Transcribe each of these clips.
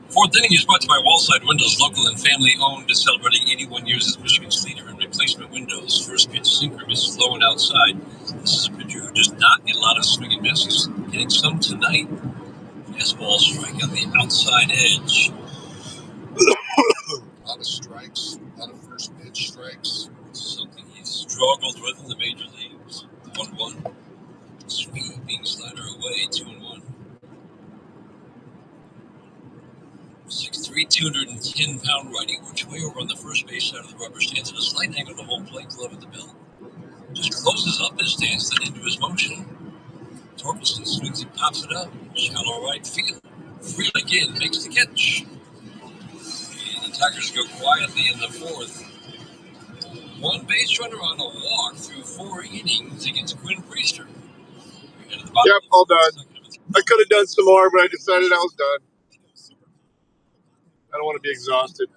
Fourth inning is brought to you by Wallside Windows, local and family-owned, celebrating 81 years as Michigan's leader in replacement windows. First pitch sinker misses low and outside. This is a pitcher who does not get a lot of swing and miss. He's getting some tonight. Fastball strike on the outside edge. A lot of strikes, a lot of first pitch strikes. Something he's struggled with in the major leagues. 1-1. Sweeping slider away, 2-1. 6'3", 210-pound righty works way over on the first base side of the rubber, stands at a slight angle to home plate, glove at the belt. Just closes up his stance, then into his motion. Torkelson swings and pops it up. Shallow right field. Free again, makes the catch. And the Tigers go quietly in the fourth. One base runner on a walk through 4 innings against Quinn Priester. Yep, all done. I could have done some more, but I decided I was done. I don't want to be exhausted.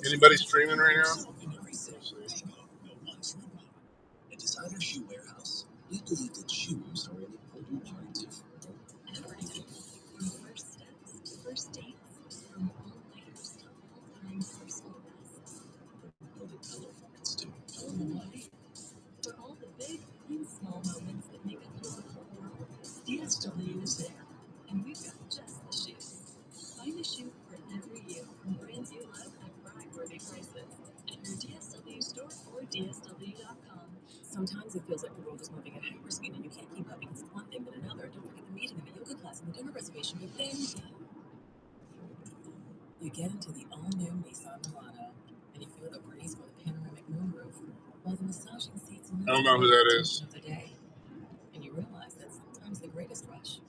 Anybody streaming right now? At Designer Shoe Warehouse, we believe that shoes are an important part of everything. From first steps to first dates, from all layers to all-time personal bests. For the colorful to all life. For all the big and small moments that make a colorful world, DSW is there. And we've got just the shoes. Find a shoe for every you from brands you love at brag-worthy prices at your DSW store or DSW.com. Sometimes it feels like the world is moving at hyper speed and you can't keep up because it's one thing but another. Don't forget the meeting and the yoga class and the dinner reservation. But then you get into the all-new Nissan Murano and you feel the breeze from the panoramic moonroof while the massaging seats I don't know who that is. of the day. And you realize that sometimes the greatest rush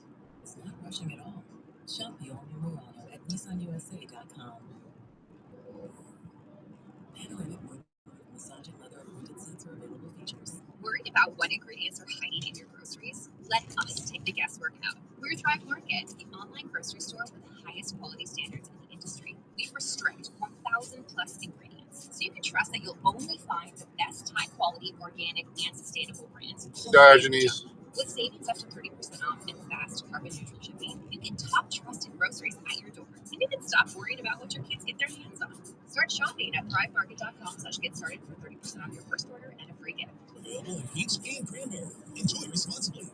is not rushing at all. Shop the all-new Murano at NissanUSA.com. Panoramic moonroof, massaging leather appointed seats or available features. Worried about what ingredients are hiding in your groceries? Let us take the guesswork out. We're Thrive Market, the online grocery store with the highest quality standards in the industry. We restrict 1,000 plus ingredients, so you can trust that you'll only find the best high-quality, organic, and sustainable brands. Diogenes. With savings up to 30% off and fast carbon-neutral shipping, you can top trusted groceries at your door. And you can stop worrying about what your kids get their hands on. Start shopping at thrivemarket.com/get started for 30% off your first order and a free gift. Available in peach and cranberry. Enjoy responsibly.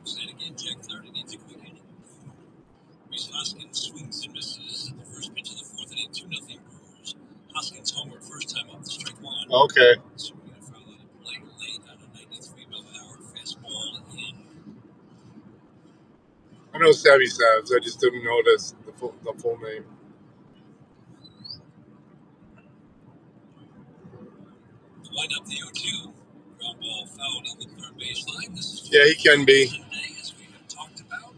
Say it again, Jack Flaherty needs a quick inning. Reese Hoskins swings and misses at the first pitch of the fourth inning, 2-0 Brewers. Hoskins homer first time up the strike one. Okay. Swinging a foul out of play late on a 93-mile-per-hour fastball in. I know Savvy Savs. I just didn't notice the full name. The lineup, the 0-2. Ground ball fouled on the third baseline. This is Yeah, he can be. Sunday, as we have talked about.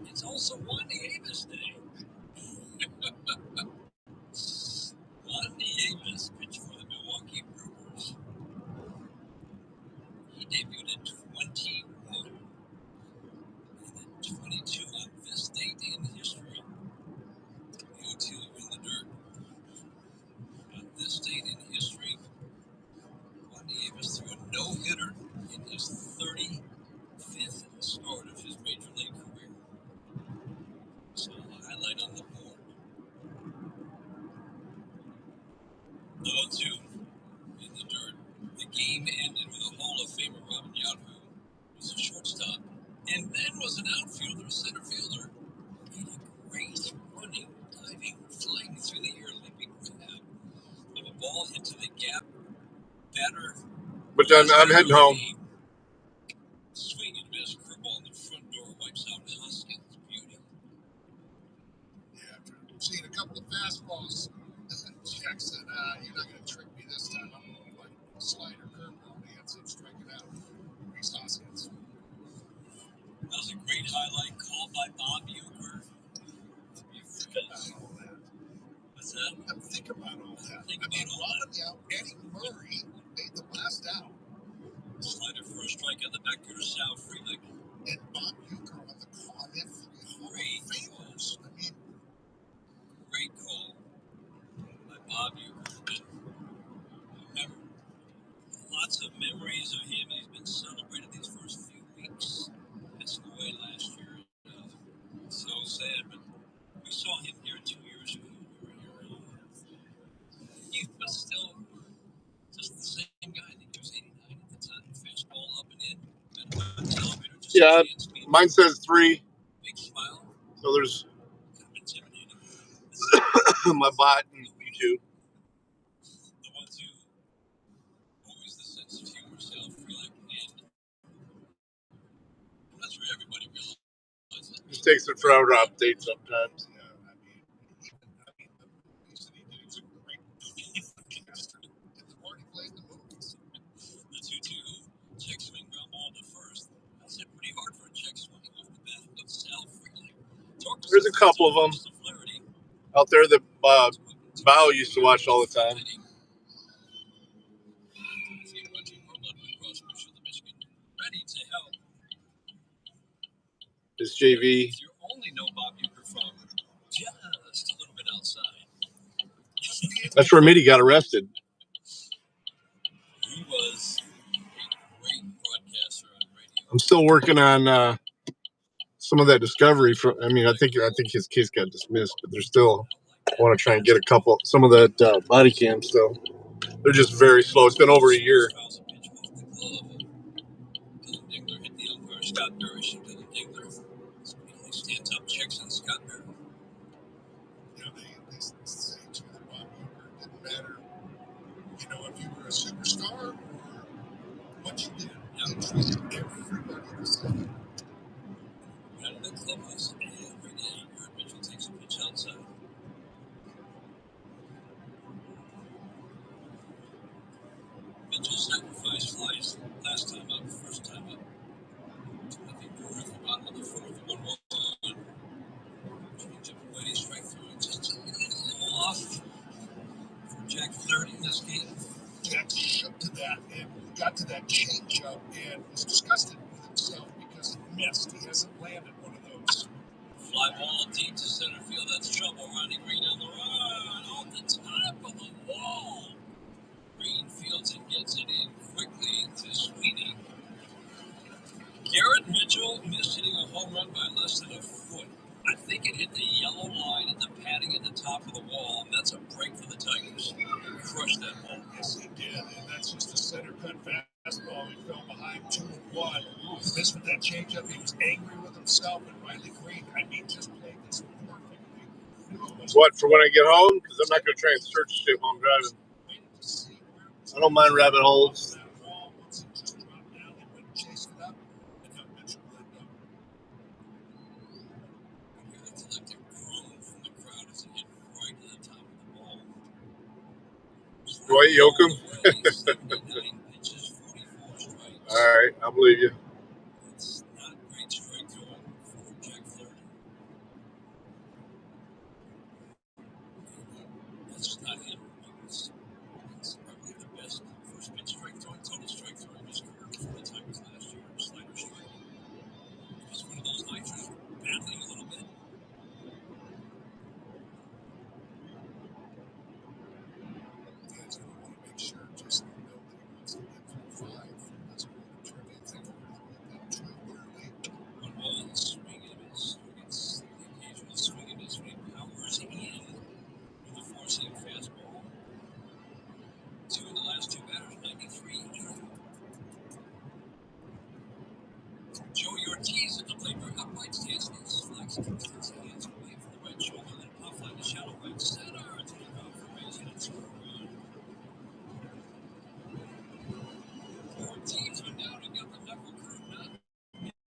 It's also Wandy Avis Day. Wandy Avis pitched for the Milwaukee Brewers. He debuted at 21 and then 22 on this date in history. 0-2 in the dirt. On this date in history, Wandy Avis threw a no-hitter in his 35th start of his major league career. So a highlight on the board. 0-2 in the dirt. The game ended with a Hall of Famer, Robin Yahoo, was a shortstop, and then was an outfielder, center fielder. Made a great running, diving, flying through the air, leaping grab of a ball into the gap. Batter. But then I'm heading home. Swing and miss, curveball in the front door, wipes out Hoskins. Beauty. Yeah, after seeing a couple of fastballs, Jack said, you're not going to trick me this time. I'm going to like slider curveball. He ends up striking out Reese Hoskins. That was a great highlight called by Bob Uecker. Think about all that. What's that? Think about all that. Think about all that. Out. Eddie Murray made the last out. Slider for a strike on the back to Sal Frelick. And Bob Yeah, Chance beat mine says 3. Big smile. So there's Kind of intimidating. my bot and YouTube. The ones who always the sense of humor, self-reliant, and I'm not sure everybody realizes it. Just takes it forever to update sometimes. Yeah, I mean, the movies that he did, it's a great movie. It's already played the movies. The 2-2 check swing ground ball to first. That's hit pretty hard for a check swing off the bat of Sal Freeling. There's a couple of them out there that Bao used to watch all the time. Ready to help. His JV. You only know Bob Uecker from just a little bit outside. That's where Mitty got arrested. He was a great broadcaster on radio. I'm still working on some of that discovery. I think his case got dismissed, but they're still. I want to try and get some of that body cam still. They're just very slow. It's been over a year. Dingler hit the umpire. Scott Barry shooted the Dingler. He stands up, checks on Scott Barry. You know, they say too that Bob Uecker didn't matter. You know, if you were a superstar or what you did. He treated everybody the same. Out of the clubhouse every day, Herb Mitchell takes a pitch outside. Mitchell sacrificed flies last time up, first time up. 2-0 Brewers, the bottom of the fourth, 1-1. Change up the way, strike through, just a little off for Jack Flaherty in this game. Jack shook to that and got to that change up and was disgusted with himself because he missed. He hasn't landed one of those. Fly ball deep to center field. That's trouble. Ronnie Green on the run. Off the top of the wall. Green fields and gets it in quickly to Sweeney. Garrett Mitchell missed hitting a home run by less than a foot. I think it hit the yellow line at the padding at the top of the wall, and that's a break for the Tigers. Crushed that ball. Yes, he did, and that's just a center cut fastball. He fell behind 2-1. Missed with that changeup. He was angry with himself, and Riley Green, just played this perfectly. What, for when I get home? Because I'm not going to try and search shit while I'm driving. I don't mind rabbit holes. Dwight Yoakam? All right, I believe you. It's not great strike throwing for Jack Flaherty. That's just not him. It's probably the best first pitch strike throwing, total strike throwing in his career before the Tigers last year. Slider strike. Just one of those nights where you're battling a little bit. Guys are going to make sure just know that he wants to get through 5. That's one of the tricky things. Too early. One ball, swing and a miss. Gets the occasional swing and miss when he powers in with a four-seam fastball. 2 in the last 2 batters, 93. Joey Ortiz at the plate for upright stance. His flex takes his hands away from the right shoulder, then pop fly to shallow right center. To the out for base and it's run. Ortiz went down and got the knuckle curve nut.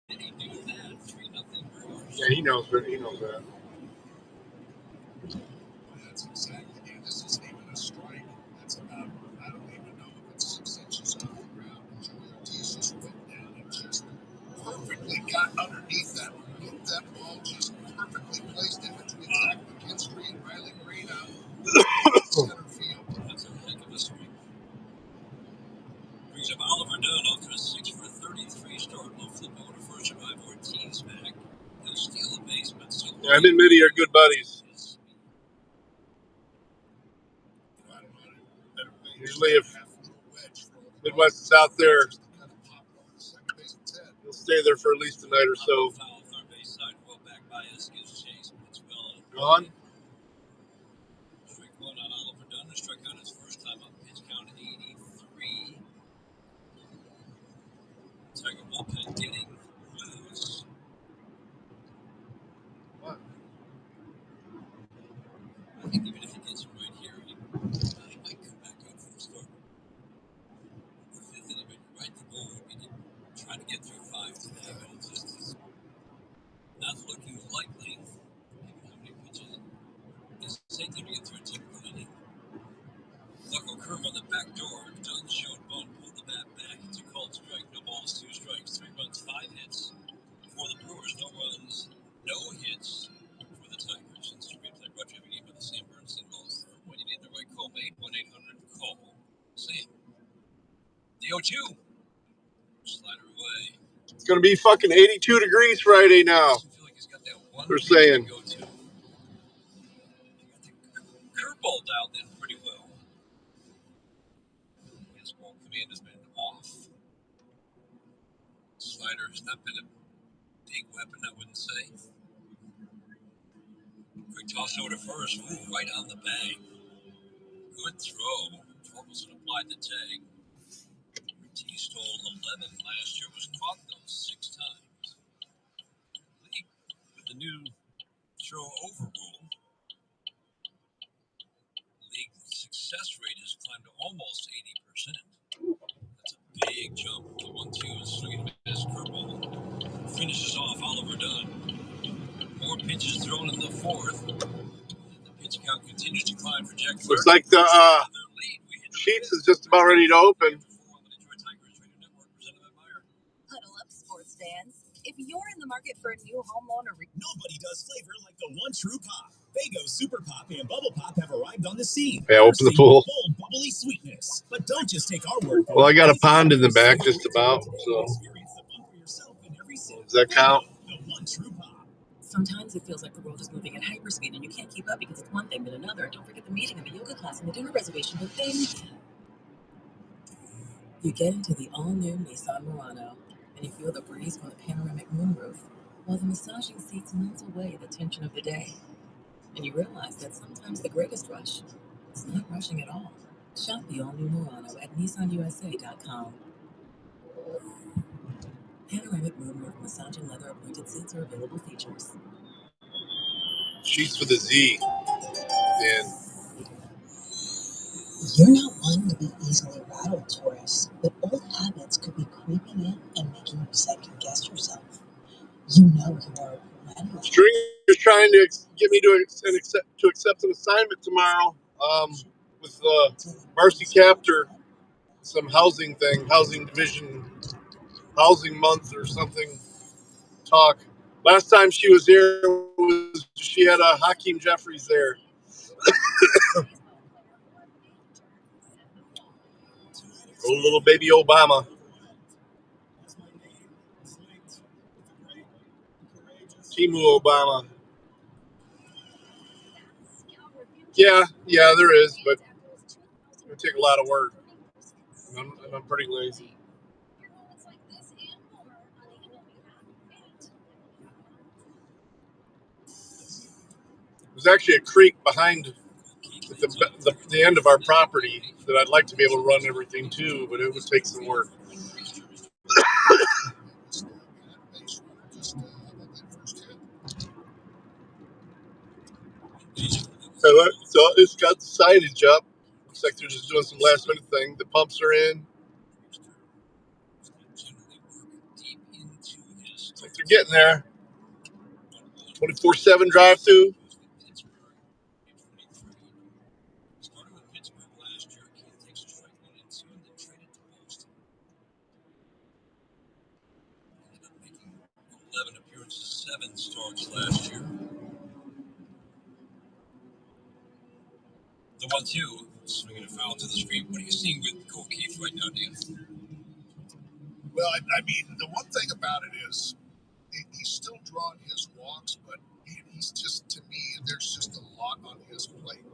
Did he do that? 3-0 Brewers. Yeah, he knows that. That's exactly it. This isn't even a strike. That's about, I don't even know if it's 6 inches off the ground. Joey Ortiz just went down and just perfectly got underneath that. Looked that ball just perfectly placed in between Zach McKinstry and Riley Green out center field. That's a heck of a swing. Brings up Oliver Dunn off to a 6 for a 33 start. Will flip over to first, revive Ortiz back. He'll steal a base, but still. Yeah, him and Mitty are good buddies. Usually if Midwest is out there, he'll stay there for at least a night or so. Gone? Strike one on Oliver Dunn. Struck out his first time up. Pitch count 83. Tiger bullpen getting well. 0-2. Slider away. It's going to be fucking 82 degrees Friday now. Doesn't feel like he's got that one They're pitch to saying. go to. He got the curveball dialed in pretty well. His ball command has been off. Slider has not been a big weapon, I wouldn't say. Quick toss over to first. Ooh, right on the bag. Good throw. Torkelson applied the tag. He stole 11 last year, was caught those 6 times. League with the new throw over rule, league success rate has climbed to almost 80%. That's a big jump. The 1-2 is swinging his curveball. Finishes off Oliver Dunn. More pitches thrown in the 4th. The pitch count continues to climb for Jack Flaherty. Looks like the Sheets is just about ready to open. Huddle up, sports fans. If you're in the market for a new home loan or nobody does flavor like the One True Pop. Fago Super Pop and Bubble Pop have arrived on the scene. Yeah, open the pool. Bold, bubbly sweetness. But don't just take our word for it. Well, I got a pond in the back just about, so does that count? The One True Pop. Sometimes it feels like the world is moving at hyperspeed and you can't keep up because it's one thing then another. Don't forget the meeting and the yoga class and the dinner reservation. But then you get into the all-new Nissan Murano and you feel the breeze from the panoramic moonroof while the massaging seats melts away the tension of the day. And you realize that sometimes the greatest rush is not rushing at all. Shop the all-new Murano at nissanusa.com. Panoramic moonroof massaging leather appointed seats are available features. Sheets with a Z. And You're not one to be easily rattled, Taurus, but old habits could be creeping in and making you second guess yourself. You know you are ready. Stringer's trying to get me to accept an assignment tomorrow with Marcy Captor, some housing thing, housing division, housing month or something talk. Last time she was here, she had Hakeem Jeffries there. Oh, little baby Obama. Timu Obama. Yeah, there is, but it would take a lot of work. I'm pretty lazy. There's actually a creek behind the end of our property that I'd like to be able to run everything to, but it would take some work. So it's got the signage up. Looks like they're just doing some last minute thing. The pumps are in. Looks like they're getting there. 24/7 drive-through. Starts last year. The 1-2 swinging a foul to the screen. What are you seeing with Cole Keith right now, Dan? Well, I mean, the one thing about it is he's still drawing his walks, but he's just, to me, there's just a lot on his plate.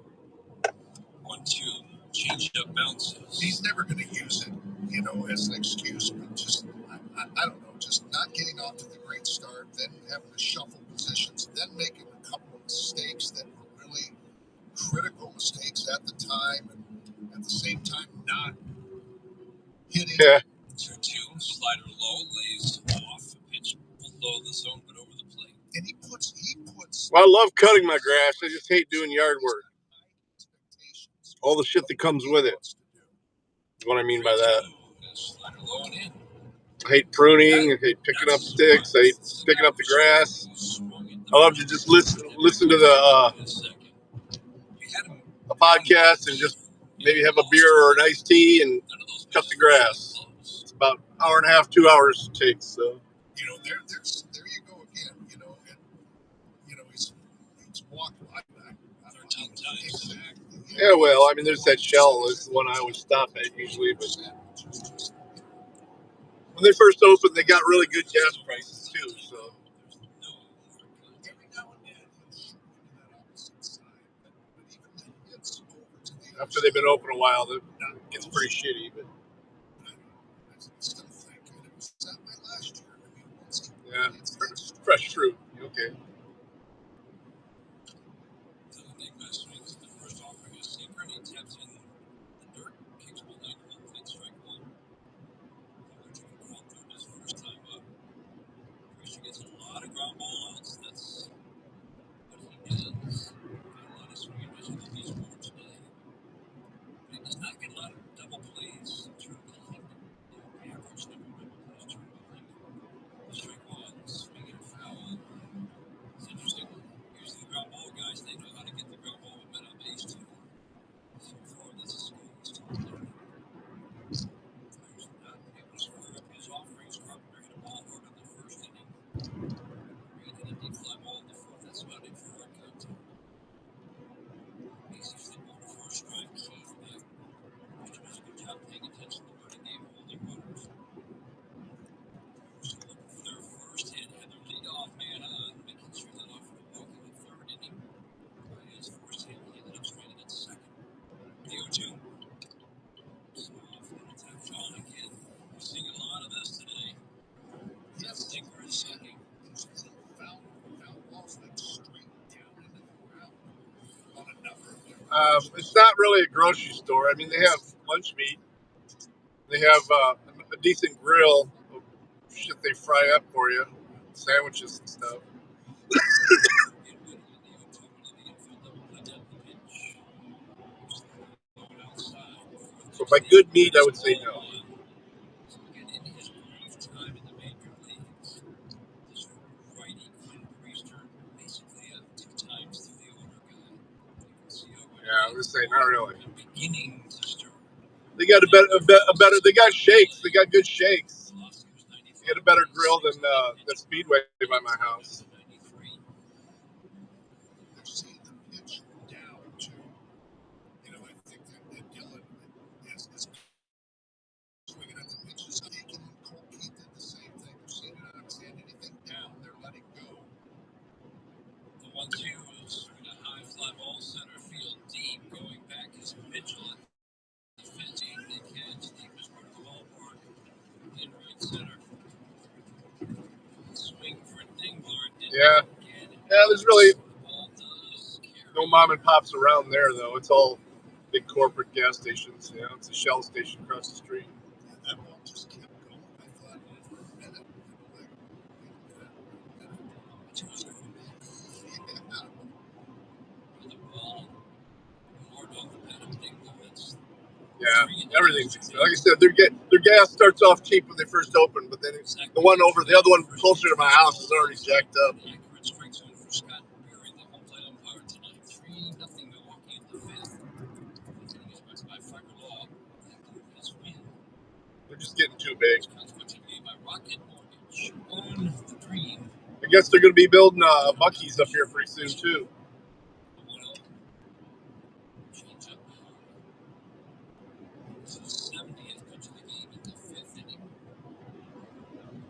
1-2 change up bounces. He's never going to use it, as an excuse, but just I don't know, just not getting off to the great start, then having to shuffle positions, then making a couple of mistakes that were really critical mistakes at the time, and at the same time not hitting. Yeah. 2-2, slider low, lays off, pitch below the zone, but over the plate. And he puts. Well, I love cutting my grass. I just hate doing yard work. All the shit that comes with it. That's what I mean by that. Slider low and in. I hate pruning. I hate picking up sticks. I hate picking up the grass. I love to just listen to the a podcast and just maybe have a beer or an iced tea and cut the grass. It's about an hour and a half, 2 hours it takes. So there you go again. And he's walked like that. Yeah, well, I mean, there's that shell. Is the one I always stop at usually, but when they first opened, they got really good gas prices too. So Every now and then he'll shoot into that opposite side, but even then he gets over to the other after they've been side. open a while, it gets pretty shitty. But I still think it was that way last year. I mean, once he yeah, hits that strike, fresh fruit. Okay. Nick West swings the first offering a sinker and he taps in the dirt, kicks behind him and strike one. Took a call through his first time up. Christian gets a lot of ground ball outs. That's what he does. Got a lot of swing and miss with these more today. But he does not get a lot of double plays through behind him. The average number of double plays through behind him. Strike one, swing and a foul. It's interesting. Usually the ground ball guys, they know how to get the ground ball with men on base too. So far, this is still learning. There's not able to square up his offerings. Carpenter hit a ball hard in the first inning. Reed hit a deep fly ball in the fourth. That's about it for our count. Easy flip over for a strike. Keith back. Christian does a good job paying attention to the running game, holding runners. Still looking for their first hit. Had their leadoff man on, making sure that offered a walk in the third inning. His first hit, he ended up swinging at second. The 0-2. So off on a tap foul again. We're seeing a lot of this today. he That has sinker is sinking. those little foul balls that straight down into the ground on a number of different It's not really a grocery store. I mean, they have lunch meat. They have a decent grill of shit they fry up for you, sandwiches and stuff. Get ready in the 0-2 into the infield double play down the pitch. Going outside. So by good meat, I would say no. So again, in his brief time in the major leagues, this righty Quinn Priester basically two times through the order guy. You can see how Yeah, I would say not really. beginning to stir. They got a better. They got shakes. They got good shakes. They got a better grill than the Speedway by my house. they're seeing the pitch down to, I think that Dylan is swinging at the pitches. Aiken and Cole Keith did the same thing. They're seeing it understand anything down, they're letting go. The 1-2 is a high fly ball center field deep, going back is Mitchell. Defending the catch, deepest part of the ballpark in right center. Swing for Dingler. Yeah. There's really no mom and pops around there though. It's all big corporate gas stations. Yeah, it's a Shell station across the street. And that ball just kept going. I thought for a minute, like, The ball hard off the bat of Dingler. That's Yeah, everything's expensive. Like I said, their gas starts off cheap when they first open, but then the other one closer to my house is already jacked up. accurate strike zone for Scott Berry, the home plate umpire tonight. 3-0 Milwaukee in the fifth. Hitting is backed by Fiber Law. That blew his win. They're just getting too big. Scott's watching game by Rocket Mortgage. Own the dream. I guess they're going to be building Buc-ee's up here pretty soon too. The 1-0. Change up. This is the 70th pitch of the game in the fifth inning.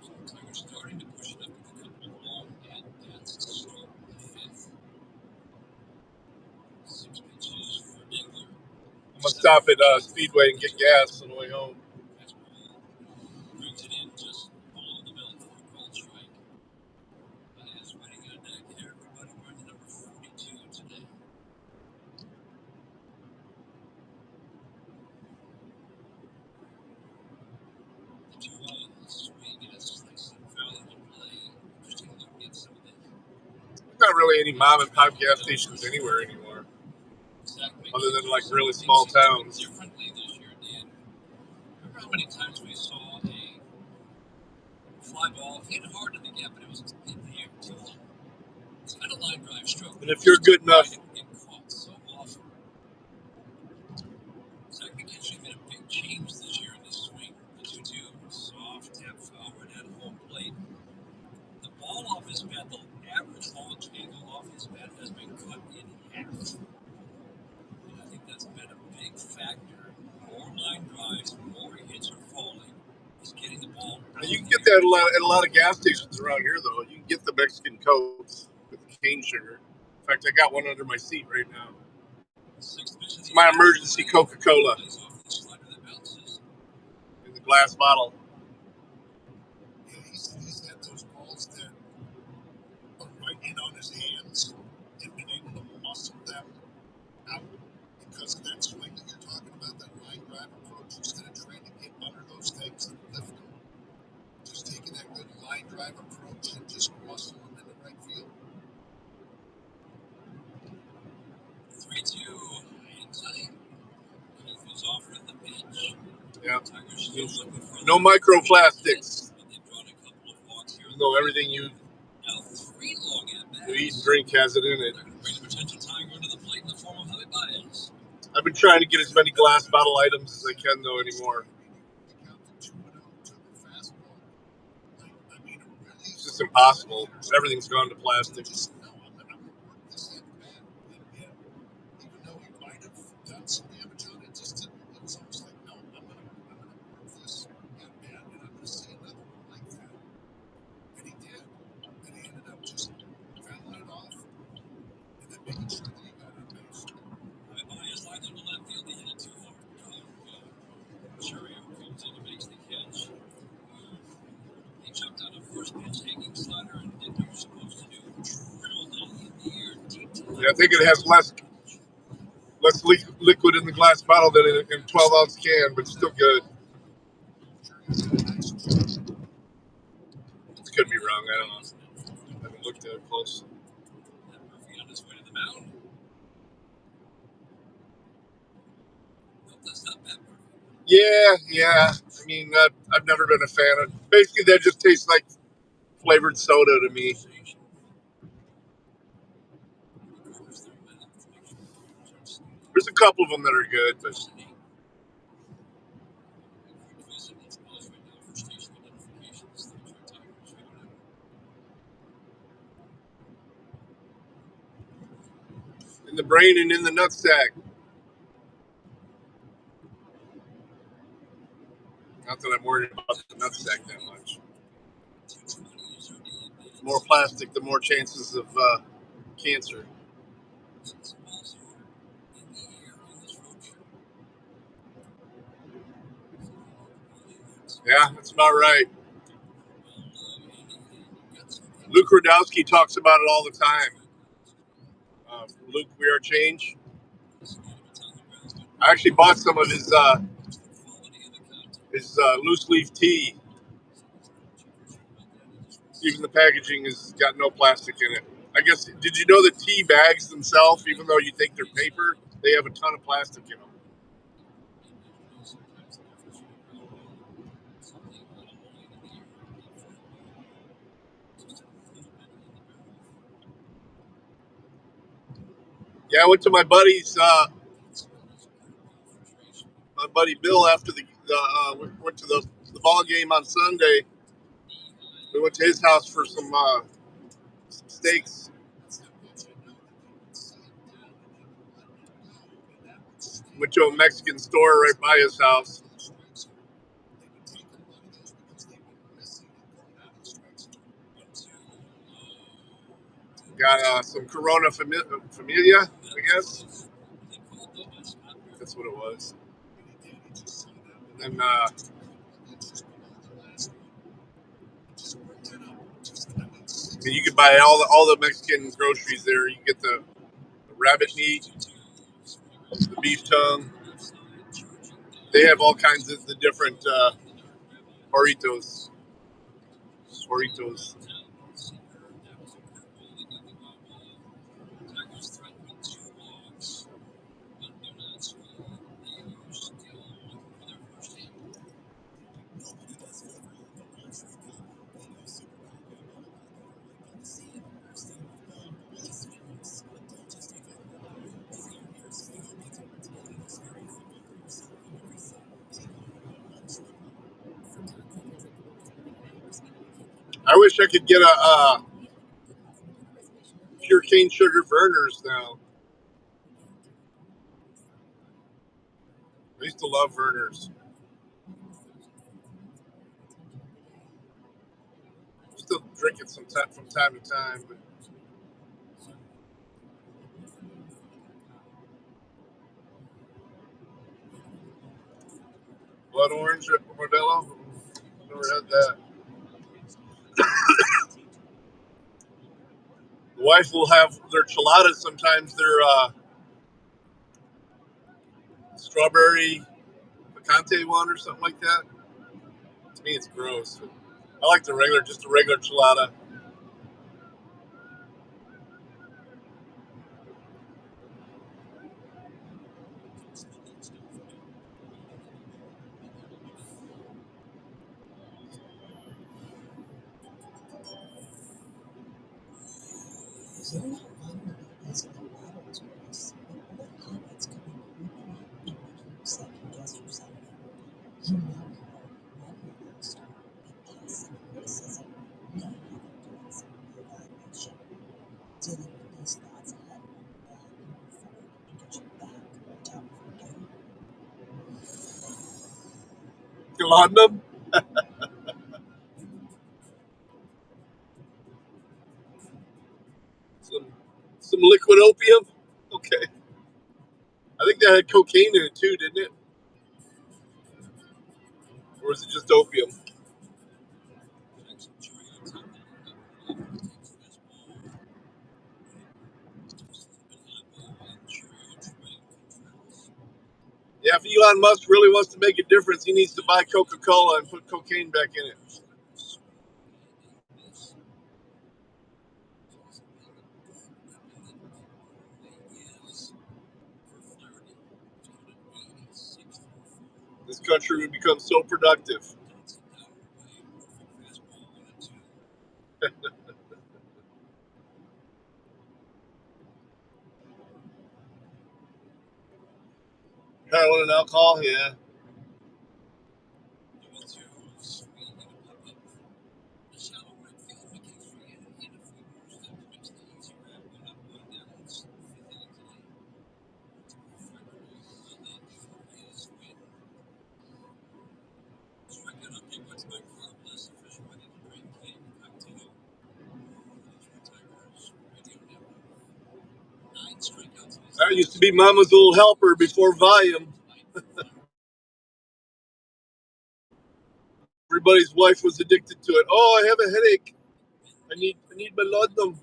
So the Tigers starting to push it up with a couple of long at-bats to start the fifth. 6 pitches for Dingler. I'm gonna stop at Speedway and get gas on the way home. Fastball brings it in just below the belt for a called strike. That is waiting on deck. Everybody wearing the number 42 today. The 2-1 swing and a slice and foul in play. Interesting look at some of the There's not really any mom and pop gas stations anywhere anymore, other than like really small towns. Differently this year, Dan. Remember how many times we saw a fly ball hit hard in the gap, but it was in the air too long. It's not a line drive stroke. And if you're good enough, It caught so often. Zach McKinstry made a big change this year in his swing. The 2-2 soft tap foul right at home plate. The ball off his bat, the average launch angle off his bat has been cut in half. And I think that's been a big factor. More line drives, more hits are falling. He's getting the ball. that at a lot of gas stations around here, though. You can get the Mexican Cokes with the cane sugar. In fact, I got one under my seat right now. It's my emergency Coca-Cola in the glass bottle. Yeah, he's had those balls that are right in on his hands and been able to muscle them out because of that swing that you're talking about, that line drive approach, instead of trying to get under those things and lift them. Just taking that good line drive approach and just muscle them in the right field. 3-2 in tight. He's off with the pitch. Yeah. Tigers still looking for No microplastics. but they've drawn a couple of walks here. You know, everything you Now 3 long at bats. eat and drink has it in it. They're going to bring the potential Tiger into the plate in the form of Javi Baez. I've been trying to get as many glass bottle items as I can, though, anymore. It's just impossible. Everything's gone to plastic. Just no, I'm gonna work this at bat. And yet, even though he might have done some damage on it, it was almost like, no, I'm gonna work this at bat, and I'm gonna see another one like that. And he did. And he ended up just fouling it off and then making sure that he got on base. Javi Baez lines into left field. He hit it too hard. Churio comes in and makes the catch. He jumped out of first pitch, hanging slider, and did what you're supposed to do. Drilled it in the air deep to left. Yeah, I think it has less liquid in the glass bottle than in a 12-ounce can, but still good. Could be wrong. I don't know. I haven't looked at it close. That Murphy on his way to the mound. Nope, that's not bad, Murphy. Yeah. I mean, I've never been a fan of. Basically, that just tastes like flavored soda to me. There's a couple of them that are good, but in the brain and in the nutsack. Not that I'm worried about the nutsack that much. The more plastic, the more chances of cancer. Yeah, that's about right. Luke Radowski talks about it all the time. Luke, We Are Change. I actually bought some of his loose leaf tea. Even the packaging has got no plastic in it. I guess, did you know that tea bags themselves, even though you think they're paper, they have a ton of plastic in them? Yeah, I went to my buddy Bill after we went to the ball game on Sunday. We went to his house for some steaks. Went to a Mexican store right by his house. Got some Corona Familia, I guess. That's what it was. And then I mean, you can buy all the Mexican groceries there. You get the rabbit meat, the beef tongue. They have all kinds of the different burritos. I wish I could get a pure cane sugar Vernors now. I used to love Vernors. drink it from time to time. But blood orange Modelo, never had that. The wife will have their cheladas sometimes. They're strawberry picante one or something like that. To me, it's gross. I like just a regular chelada. You're not wrong to be easily rattled, Taurus, but old habits could be creeping in and making you second guess yourself. You know you are a perennial rock star, but guests and criticism may have you doing some reevaluation. Dealing with these thoughts ahead will help you move forward and get you back on top of your game. Laudanum, some liquid opium. Okay, I think that had cocaine in it too, didn't it? Or is it just opium? Yeah, if Elon Musk really wants to make a difference, he needs to buy Coca-Cola and put cocaine back in it. This country would become so productive. Heroin and alcohol, yeah. That used to be Mama's little helper before Valium. Everybody's wife was addicted to it. Oh, I have a headache. I need my laudanum.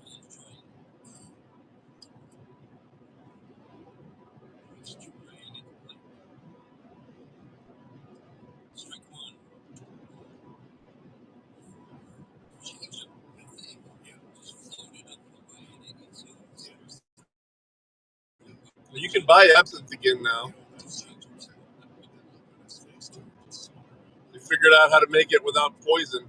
You can buy absinthe again now. They figured out how to make it without poison.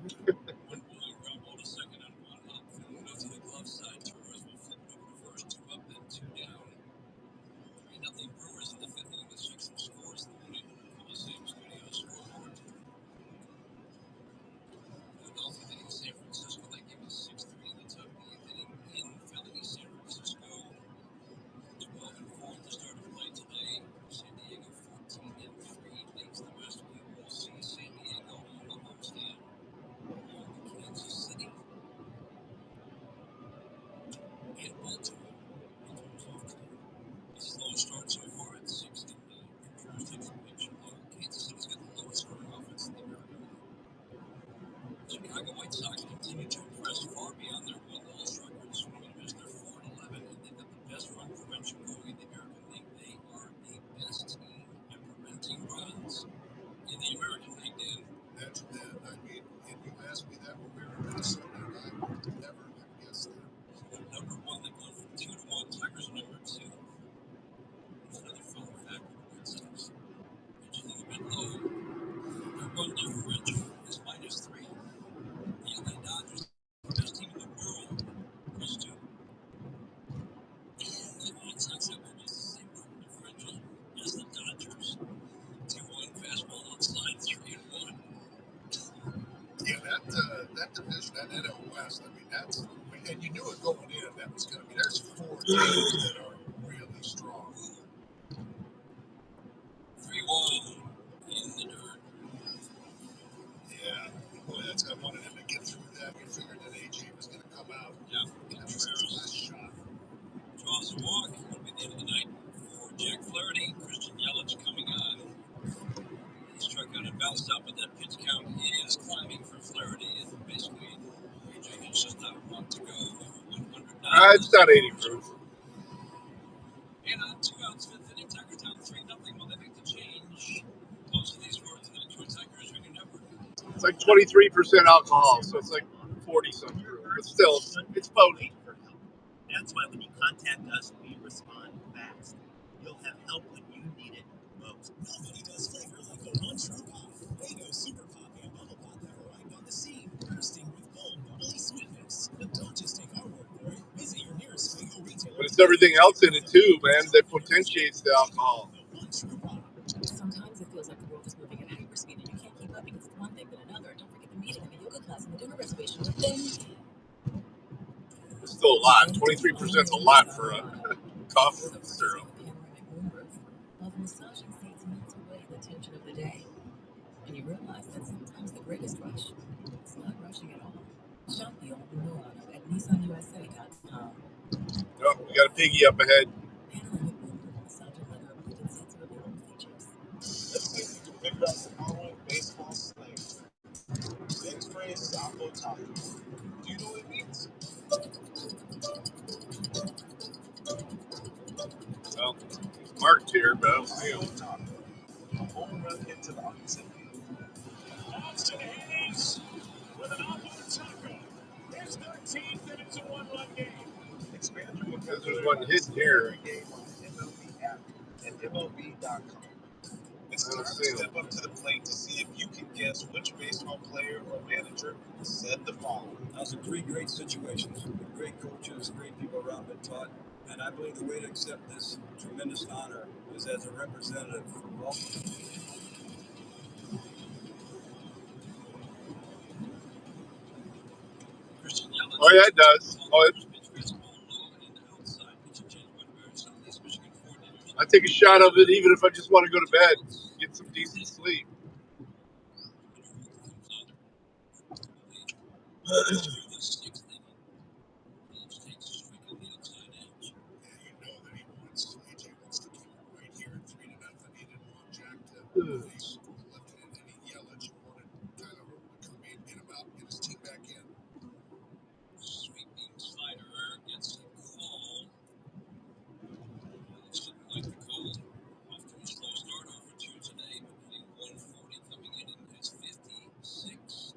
Yeah, that division, that NL West, I mean, and you knew it going in, that was going to be, there's 4 teams that are really strong. 3-1 in the dirt. Yeah, boy, I wanted him to get through that. We figured that AJ It's not 80 proof. And on 2 outs, fifth inning, Tigers down 3-0. Will they make the change? Most of these words in the Detroit Tigers Radio Network. It's like 23% alcohol, so it's like 40 something proof. But still, it's potent. That's why when you contact us, we respond fast. You'll have help when you need it most. Nobody does flavor like the One True Pop. Fago Super Pop and Bubble Pop have arrived on the scene, bursting with bold, bubbly sweetness. But don't just take our word for it. Visit your nearest Fago retailer. But it's everything else in it too, man, that potentiates the alcohol. The One True Pop. Sometimes it feels like the world is moving at hyperspeed and you can't keep up because it's one thing then another. Don't forget the meeting and the yoga class and the dinner reservation. But then It's still a lot. 23% is a lot for a cough syrup. While the massaging seats melts away the tension of the day, and you realize that sometimes the greatest rush is not rushing at all. Shop the all-new Milano at NissanUSA.com. Oh, we got a piggy up ahead. Panoramic moonroof, massaging leather updated seats with available features. Let's see if you can figure out the following baseball slang. Next phrase is Oppo Taco. Do you know what it means? Well, it's marked here, but I don't see him. Oppo Taco. A home run into the opposite field. Austin Hayes with an Oppo Taco. His 13th, and it's a one-run game. Expand your Because there's one hidden here. game on the MLB app and MLB.com. It's I don't time see to him. step up to the plate to see if you can guess which baseball player or manager said the following. Those are three great situations with great coaches, great people around been taught. And I believe the way to accept this tremendous honor is as a representative from all. Christian Yelich. Oh, yeah, it does. Oh, I take a shot of it even if I just want to go to bed, get some decent sleep. You know that he wants AJ wants to keep it right here at 3-0. He didn't want Jack to face left-handed Eddie Yelich. He wanted Tyler Hope to come in, get his team back in. Sweeping slider gets a call. Yelich didn't like the call. Off to a slow start, 0-2 today, but hitting 140 coming in his 56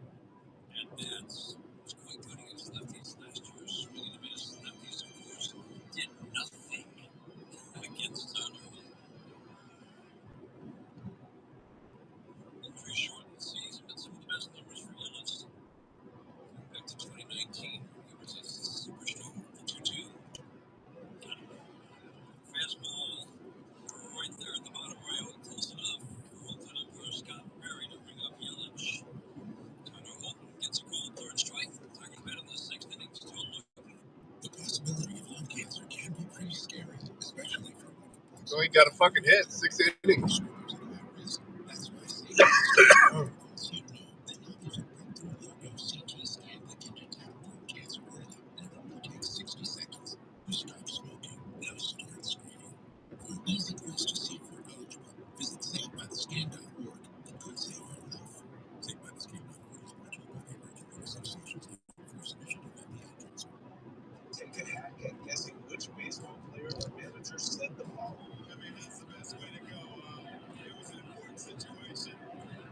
at bats. Was quite good against lefties last year, swinging and miss. Lefties, of course, did nothing against Tyler Hope. Very short in the season, but some of the best numbers for Yelich. Back to 2019, he was a superstar. 2-2. Fastball right there at the bottom rail, close enough. Colton up for Scott Berry to bring up Yelich. Tyler Hope gets a call, third strike. Tigers bat in the sixth inning, still looking. The possibility of lung cancer can be pretty scary, especially for So he got a fucking hit, 6 innings. That's why so you know that now there's a breakthrough logo CT scan that can detect lung cancer early, and it only takes 60 seconds. You stop smoking, now start screening. For an easy quiz to see if you're eligible, visit SaveByTheScan.org. It could save your life. SaveByTheScan.org is brought to you by the American Lung Association's First Initiative and the Ad Council. Take a hack at guessing which baseball player or manager said the following. I mean, that's the best way to go. It was an important situation.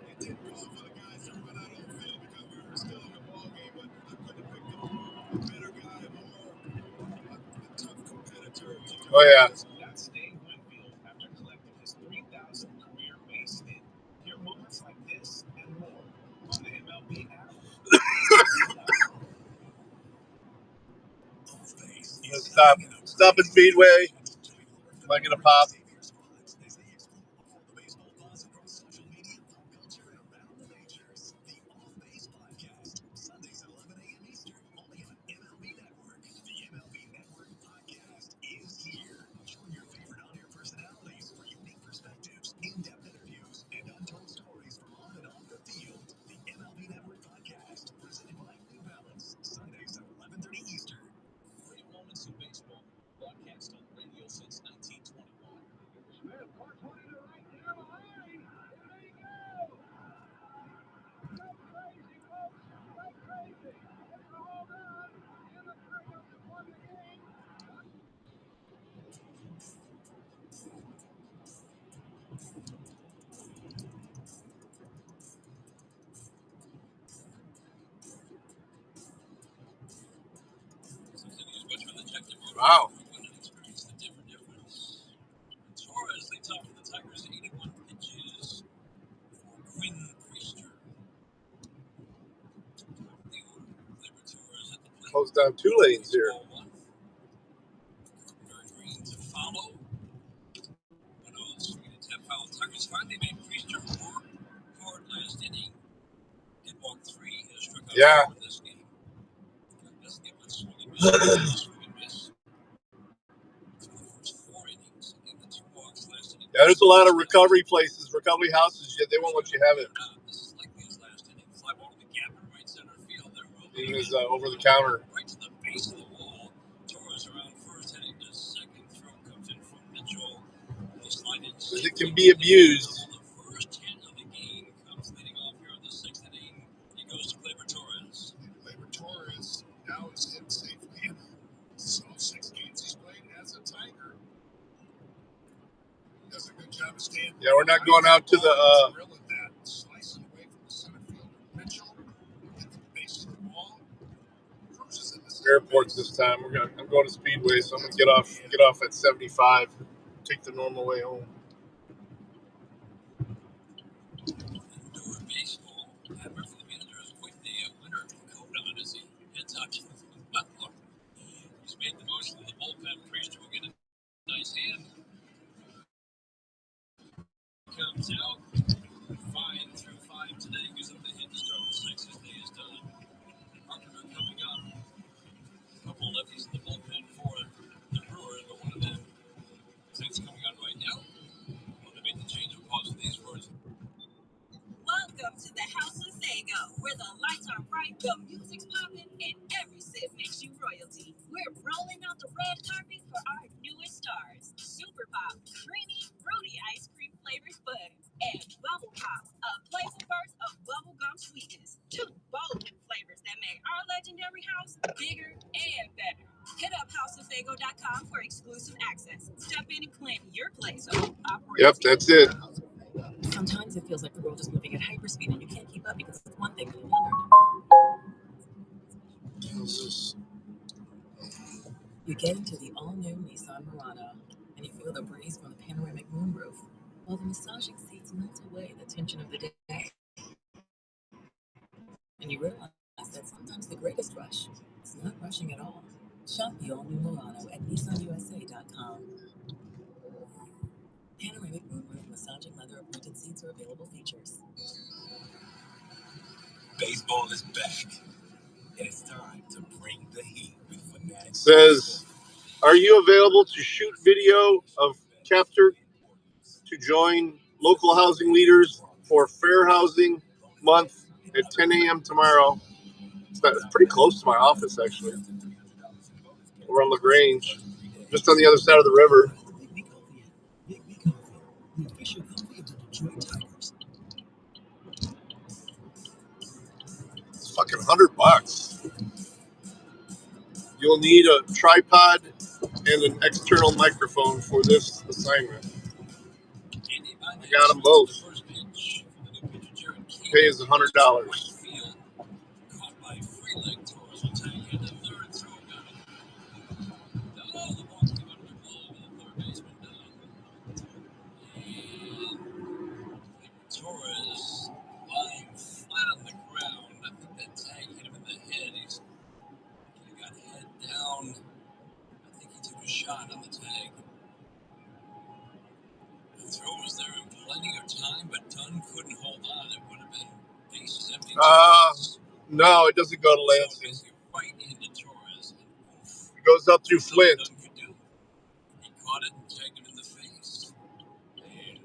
It didn't call for the guys to run out on the field because we were still in the ball game, but I could have picked a better guy, a tough competitor. Oh, yeah. That's Dave Winfield after collecting his 3,000th career base hit. Hear moments like this and more on the MLB app. Stop at Speedway. Am I gonna pop? Sundays at 11 a.m. Eastern, only on MLB Network. The MLB Network podcast is here. Join your favorite on-air personalities for unique perspectives, in-depth interviews, and untold stories from on and off the field. The MLB Network podcast, presented by New Balance. Sundays at 11:30 Eastern. Great moments in baseball. Broadcast on radio since 1921. Wow. Everyone experienced a difference. Torres leads off with the Tigers' 81 pitches for Quinn Priester. Gleyber Torres at the plate. Close down 2 lanes here. Ball one. Green to follow. 1-0 tap foul. Tigers finally made Priester work hard last inning. Did walk 3 and struck out 4 in this game. Doesn't get much swing and miss. Swing and miss. For the first 4 innings, and the 2 walks last inning. Yeah, there's a lot of recovery places, recovery houses. Yet they won't let you have it. This is likely his last inning. Fly ball to the gap in right center field. There will be Even is over the counter. right to the base of the wall. Torres around first, heading to second. Throw comes in from Mitchell. It can be abused. The first hit of the game comes leading off here in the 6th inning. He goes to Gleyber Torres. Gleyber Torres now is hit safely in all 6 games he's played as a Tiger. He does a good job of staying. Yeah, we're not going out to the Slicing away from the center fielder Mitchell. Hit the base of the ball. Cruises in the airports this time. I'm going to Speedway, so I'm gonna get off at 75. Take the normal way home. Indoor baseball. Hammer for the manager is quite the winner coat on as he heads out to the ballpark. He's made the motion of the bullpen. Priester will get a nice hand. Comes out. 5 through 5 today. Gives up the hit to start the 6th. His day is done. Carpenter coming up. A couple lefties in the bullpen for the Brewers, but one of them is coming on right now. Well, they made the change of pause for these words. Welcome to the House of Fago, where the lights are bright, the music's popping, and every sip makes you royalty. We're rolling out the red carpet for our newest stars. Super Pop, creamy, fruity ice cream flavored butter, and Bubble Pop, a playful burst of bubblegum sweetness. 2 bold flavors that make our legendary house bigger and better. Hit up houseoffago.com for exclusive access. Step in and claim your place on operation. Yep, that's it. Sometimes it feels like the world is moving at hyperspeed and you can't keep up because it's one thing and another. You get into the all-new Nissan Murano and you feel the breeze from the panoramic moonroof while the massaging seats melt away the tension of the day. And you realize that sometimes the greatest rush is not rushing at all. Shop the all-new Murano at nissanusa.com. Panoramic moonroof, massaging leather, appointed seats are available features. Baseball is back, and it's time to bring the heat with Fanatics. Says, are you available to shoot video of capture to join local housing leaders for Fair Housing Month at 10 a.m. tomorrow? It's pretty close to my office, actually. Over on LaGrange, just on the other side of the river. It's fucking $100. You'll need a tripod and an external microphone for this assignment. I got them both. Pay is $100. Torres lying flat on the ground. I think that tag hit him in the head. He got head down. I think he took a shot on the tag. The throw was there in plenty of time, but Dunn couldn't hold on. It would have been bases empty. No, it doesn't go to Lansing. So right into Torres. It goes up through Flint. He caught it and tagged him in the face. And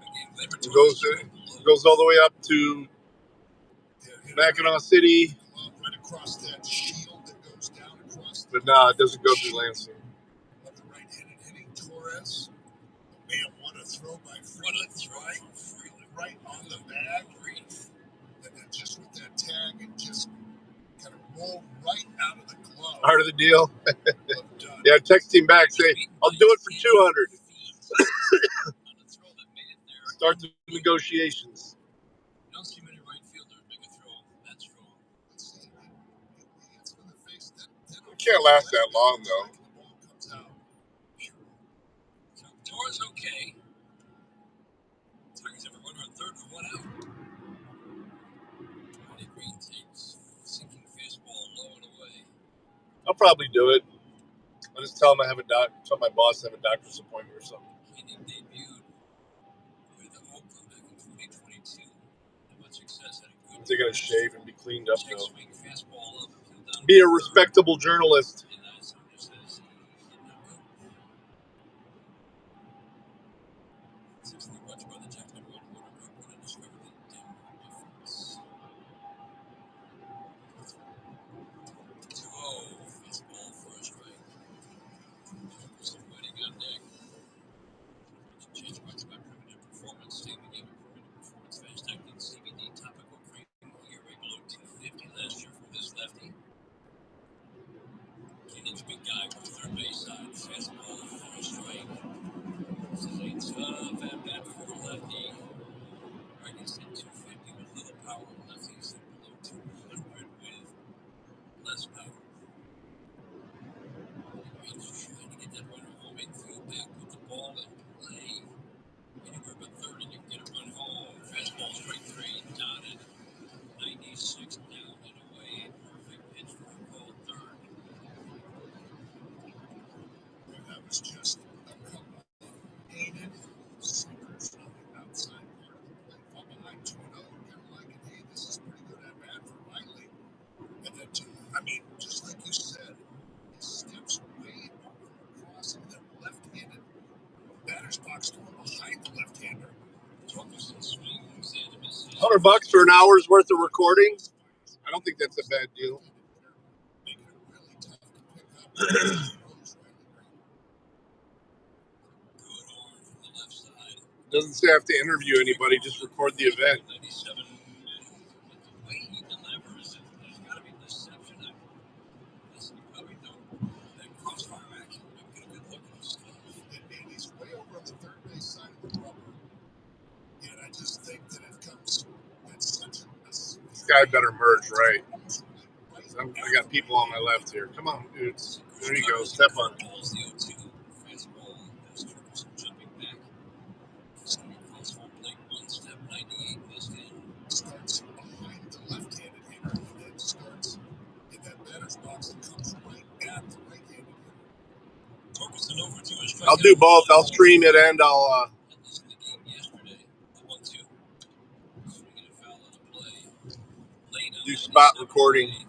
again, It goes all the way up to Mackinac City. Right across that shield that goes down across. But no, it doesn't go through Lansing. Left the right-handed hitting Torres. Man, what a throw by Freeland. Right on the bag. And then just with that tag and just kind of rolled right out of the glove. Part of the deal. Yeah, text him back. Say, I'll do it for 200. Start the negotiations. You don't see many right fielders make a throw that strong. It can't last that long, though. was okay. Tigers have a runner on third for one out. Riley Green takes sinking fastball low and away. I'll probably do it. I'll just tell him tell my boss I have a doctor's appointment or something. Keenan debuted with Oakland back in 2022. Had much success. Had a good They're gonna shave and be cleaned up check though. swing fastball up. Peeled down Be a to third. respectable journalist. And Alexander says he did not go. Sixthly watched by the Jackson World Motor Group when it discovered the Denver difference. 2-0. Fastball for a strike. Torkelson waiting on deck. Change watched by Primitive Performance. Stay in the game of Primitive Performance. Fast acting CBD topical cream. ERA below 250 last year from this lefty. Keenan's big guy from third base side. Fastball for a strike. This is a tough at bat for a lefty. Righties hit 250 with little power. Lefties hit below 200 with less power. Green's trying to get that runner home. Infield back, put the ball in play. Anywhere but third, and you can get a run home. Fastball strike three, dotted. 96 down and away. Perfect pitch for a called third. That was just a couple of hated sinkers on the outside part of the plate. Fall behind 2-0, kind of like, hey, this is pretty good at bat for Riley. And then, just like you said, he steps way over across the left-handed batter's box to behind the left-hander. Torkelson swings and misses. $100 for an hour's worth of recording. I don't think that's a bad deal. Making it really tough to pick up. Good arm from the left side. Doesn't say I have to interview anybody, just record the event. 97. But the way he delivers, there's got to be deception. Listen, you probably don't. That crossfire action, get a good look at his stuff. And he's way over on the third base side of the rubber. And I just think that it comes at such a This guy better merge right. I got people on my left here. Come on, dudes. There you go. Step on. Ball's the 0-2. Fastball has Torkelson jumping back. Somebody calls for plate one step, 98 missed in. starts behind the left-handed hitter and then starts in that batter's box and comes right at the right-handed hitter. Torkelson over to his strike. I'll do both. I'll stream it and I'll Had this in the game yesterday. The 1-2. Swinging a foul on a play. Late on do that spot 97 recording. play.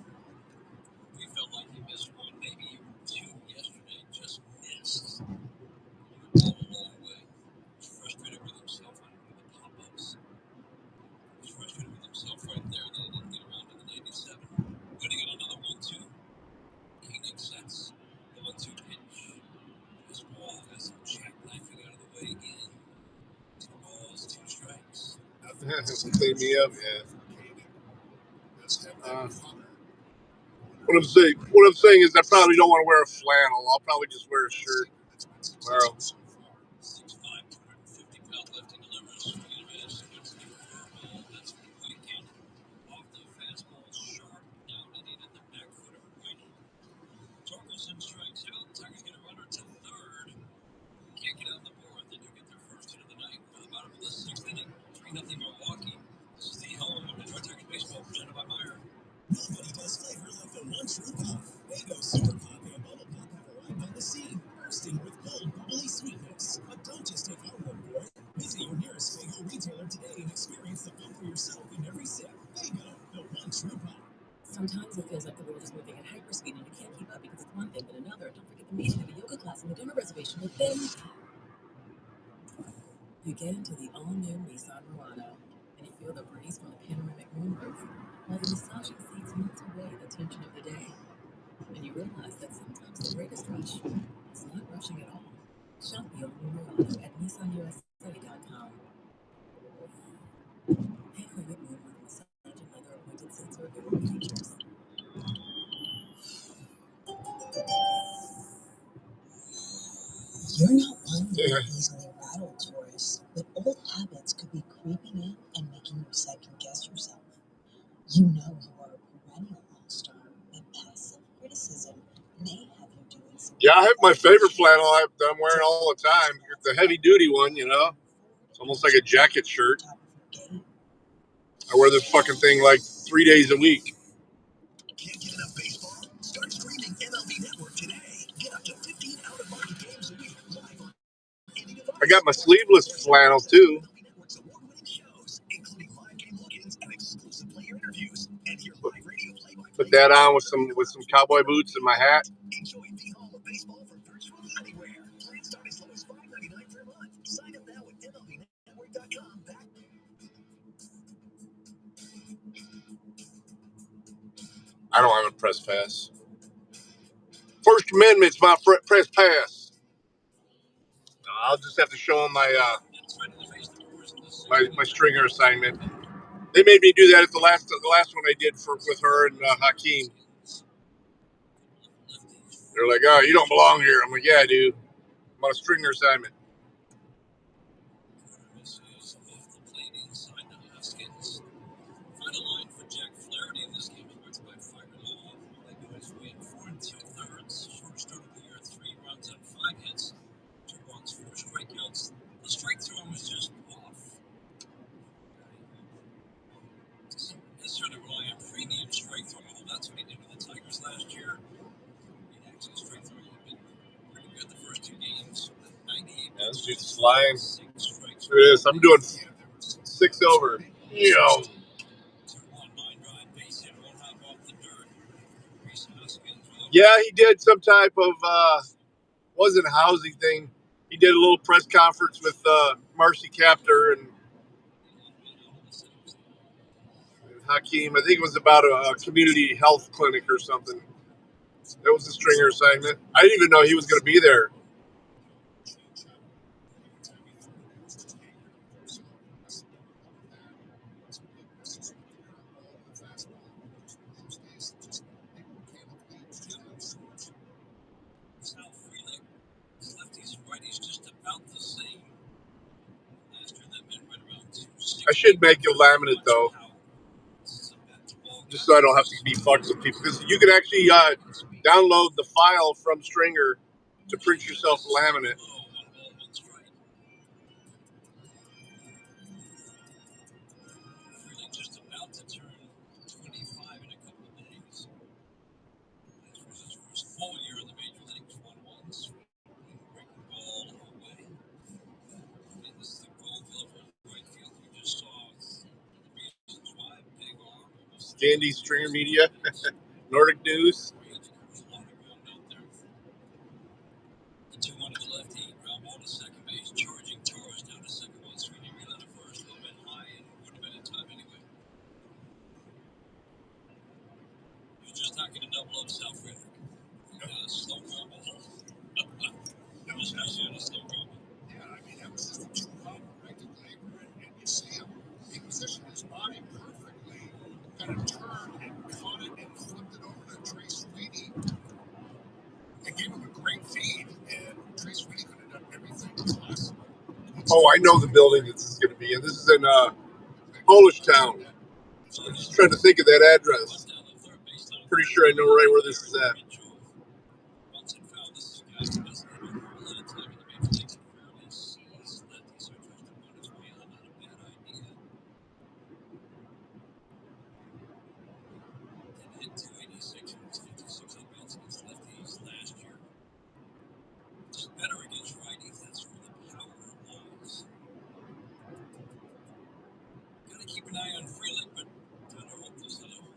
We felt like he missed one, maybe even two yesterday. Just missed. He was all a long way. He was frustrated with himself on one of the pop-ups. He was frustrated with himself right there that he didn't get around to the 97. Winning it another 1-2. Keenan sets the 1-2 pitch. This ball has some jackknifing out of the way again. 2 balls, 2 strikes. Clean me up, yeah. Let's have that Connor. What I'm saying is I probably don't want to wear a flannel. I'll probably just wear a shirt tomorrow. 6'5", 250-pound lefty delivers. Swinging a miss against the curveball. That's wicked. Off the fastball, sharp, down and in at the back foot of righty. Torkelson strikes out. Tigers get a runner to third. Can't get out the board. They do get their first hit of the night for the bottom of the 6th inning. 3-0 Milwaukee. This is the home of Detroit Tigers baseball presented by Meyer. Nobody does flavor like the One True Pop. Fago Super Pop and Bubble Pop have arrived on the scene, bursting with bold, bubbly sweetness. But don't just take our word for it. Visit your nearest Fago retailer today and experience the pop for yourself in every sip. Fago, the One True Pop. Sometimes it feels like the world is moving at hyperspeed and you can't keep up because it's one thing but another. Don't forget the meeting of the yoga class and the dinner reservation. But then you get into the all-new Nissan Murano and you feel the breeze from the panoramic moonroof while the massaging seats melt away the tension of the day. And you realize that sometimes the greatest rush is not rushing at all. Shop the all-new Murano at nissanusa.com. Panoramic moonroof massaging leather appointed seats are available features. You're not one of Yeah. the easily rattled tourists, but old habits could be creeping in and making you second guess yourself. You know you are a perennial all-star, but passive criticism may have you doing some Yeah, I have my favorite flannel that I'm wearing all the time. It's the heavy duty one, you know. It's almost like a jacket shirt. I wear this fucking thing like 3 days a week. Can't get enough baseball? Start streaming MLB Network today. Get up to 15 out-of-market games a week live on any device. I got my sleeveless flannel too. MLB Network's award-winning shows, including live game look-ins and exclusive player interviews, and hear live radio play-by-play. Put that on with some cowboy boots and my hat. Enjoy the home of baseball from virtually anywhere. Plans start as low as $5.99 per month. Sign up now at MLBNetwork.com. I don't have a press pass. First Amendment's my press pass. I'll just have to show them my stringer assignment. They made me do that at the last one I did with her and Hakeem. They're like, "Oh, you don't belong here." I'm like, "Yeah, I do. I'm on a stringer assignment." Final line for Jack Flaherty in this game is brought by Fire Law. All they do is win 4 2/3. Short start of the year, 3 runs on 5 hits, 2 runs, 4 strikeouts. The strike through him was just off. Doesn't necessarily rely on premium strike throwing, although that's what he did with the Tigers last year. He actually strike throwing had been pretty good the first 2 games. 98. Yeah, this dude's flying. 6 strikes. Look at this. I'm doing 6 over. You know. Yeah, he did some type of wasn't a housing thing. He did a little press conference with Marcy Captor and Hakeem. I think it was about a community health clinic or something. That was a stringer assignment. I didn't even know he was going to be there. I should make a laminate though, just so I don't have to be fucked with people. Because you can actually download the file from Stringer to print yourself a laminate. Just about to turn 25 in a couple of days. This was his first full year in the major leagues. 1 once. Breaking ball away. And this is the Gold Glove in right field. We just saw the reasons why. Big arm. Scandi Stringer Media, Nordic News. The 2-1 to the lefty. Ground ball to second base. Charging Torres down to second base. Swinging relay to first. A little bit high and would have been in time anyway. He was just knocking a double up South Frederick. Slow ground ball. That was actually on a slow ground ball. Yeah, I mean, that was just a 2-hop practically. And you see him, he positioned his body perfectly, kind of turned and caught it and flipped it over to Trace Sweeney and gave him a great feed. And Trace Sweeney could have done everything possible. Oh, I know the building this is going to be in. This is in Polish Town. I'm just trying to think of that address. Pretty sure I know right where this is at. Better against righties. That's where the power lies. Gotta keep an eye on Freeland, but gotta hope this little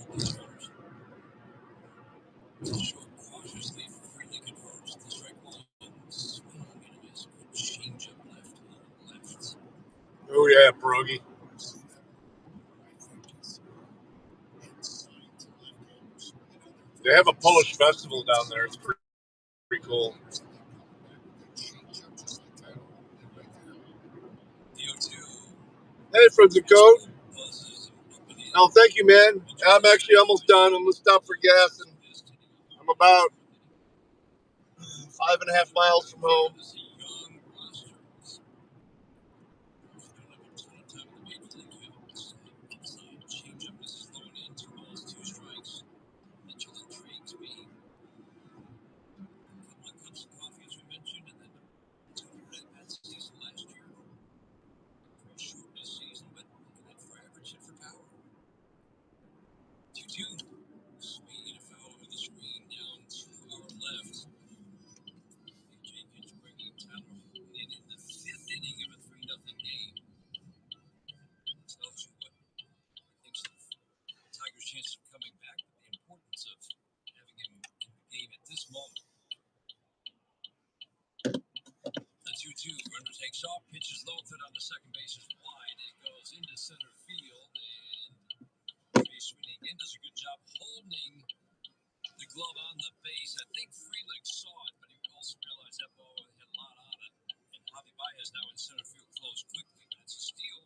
runners. Short cautiously for Freeland at first. The strike 1. Swing and a miss. Good changeup left. Oh yeah, Pierogi. They have a Polish festival down there. It's pretty cool. Hey, from the code. Oh, thank you, man. I'm actually almost done. I'm gonna stop for gas, and I'm about 5.5 miles from home. Alford on the second base is wide. It goes into center field, and Jay Sweeney again does a good job holding the glove on the base. I think Frelick saw it, but he also realized that ball had a lot on it. And Javi Baez now in center field close quickly. That's a steal.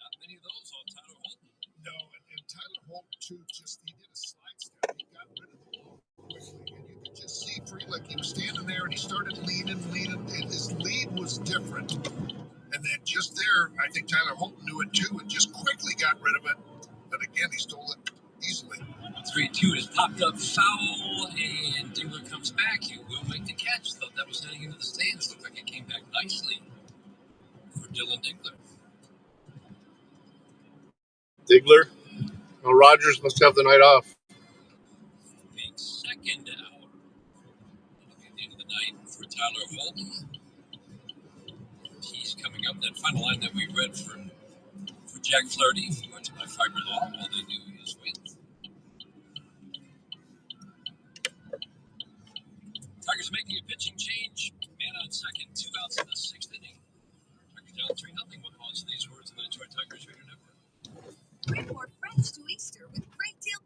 Not many of those on Tyler Holton. No, and Tyler Holton, too, he did a slide step. He got rid of the ball quickly. And you could just see Frelick, he was standing there and he started leaning, and his lead was different. And then just there, I think Tyler Holton knew it, too, and just quickly got rid of it. But again, he stole it easily. 3-2 is popped up foul, and Dingler comes back. He will make the catch. Thought that was heading into the stands. Looked like it came back nicely for Dylan Dingler. Dingler? Well, Rogers must have the night off. A second out. It'll be the end of the night for Tyler Holton. He's coming up. That final line that we read for Jack Flaherty, going to my fiber law. All they do is win. Tigers making a pitching change. Man on second, 2 outs in the 6th inning. Tigers down 3-0. We'll pause these words on the Detroit Tigers Radio Network. Bring more friends to Easter with great deals.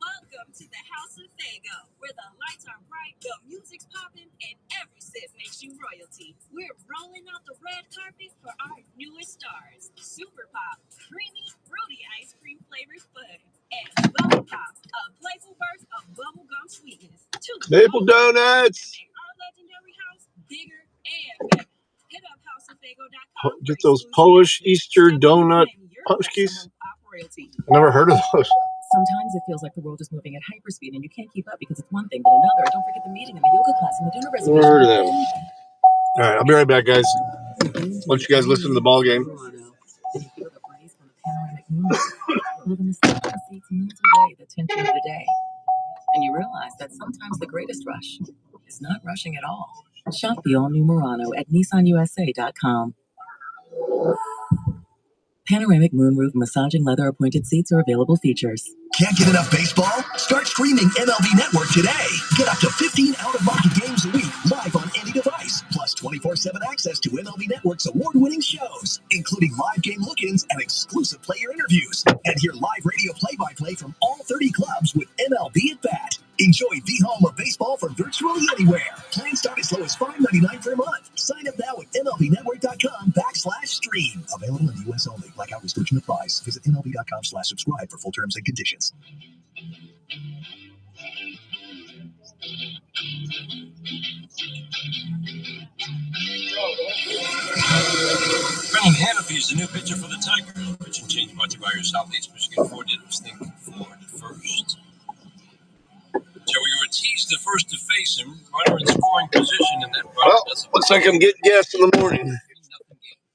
Welcome to the House of Fago, where the lights are bright, the music's popping, and every sip makes you royalty. We're rolling out the red carpet for our newest stars. Super Pop, creamy, fruity ice cream flavored fun, and Bubble Pop, a playful burst of bubblegum sweetness. Maple Donuts! Make our legendary house bigger and better. Hit up houseoffago.com. Get those Polish Easter donut punchkies. I never heard of those. Sometimes it feels like the world is moving at hyperspeed and you can't keep up because it's one thing but another. Don't forget the meeting and the yoga class and the dinner reservation. Never heard of them. All right, I'll be right back, guys. Why don't you guys listen to the ball game? Live in the station seats minutes away, the tension of the day. And you realize that sometimes the greatest rush is not rushing at all. Shop the all-new Murano at NissanUSA.com. Panoramic moonroof massaging leather appointed seats are available features. Can't get enough baseball? Start streaming MLB Network today. Get up to 15 out-of-market games a week, live on any device. Plus 24/7 access to MLB Network's award-winning shows, including live game look-ins and exclusive player interviews. And hear live radio play-by-play from all 30 clubs with MLB at Bat. Enjoy the home of baseball from virtually anywhere. Plans start as low as $5.99 per month. Sign up now at MLBnetwork.com/stream. Available in the U.S. only. Blackout restriction applies. Visit MLB.com/subscribe for full terms and conditions. Brennan Hannafy is the new pitcher for the Tigers. Pitching change brought to you by your Southeast Michigan Ford dealers. Think Ford first. Joey Ortiz, the first to face him, runner in scoring position, and that Well, looks like I'm getting gas in the morning.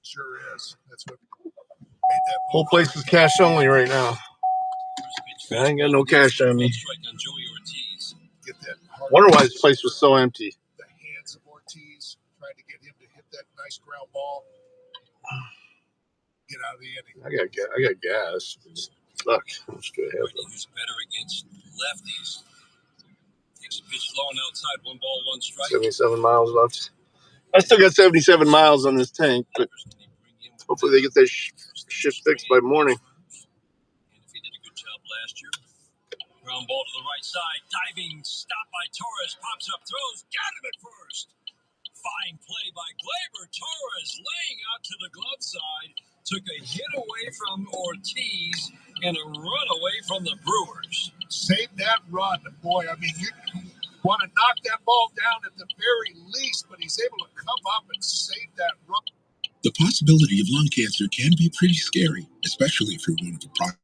Sure is. That's what made that Whole place is cash only right now. I ain't got no cash on me. get that hard. Wonder why this place was so empty. The hands of Ortiz, tried to get him to hit that nice ground ball. Get out of the inning. I got gas. Look, I'm just gonna have them. Who's better against lefties? Takes a pitch low and outside, 1 ball, 1 strike. 77 miles left. I still got 77 miles on this tank, but hopefully they get that shit fixed by morning. And if he did a good job last year. Ground ball to the right side. Diving stop by Torres. Pops up, throws. Got him at first. Fine play by Gleyber. Torres laying out to the glove side. Took a hit away from Ortiz and a run away from the Brewers. Save that run, boy. I mean, you want to knock that ball down at the very least, but he's able to come up and save that run. The possibility of lung cancer can be pretty scary, especially if you're one of approximately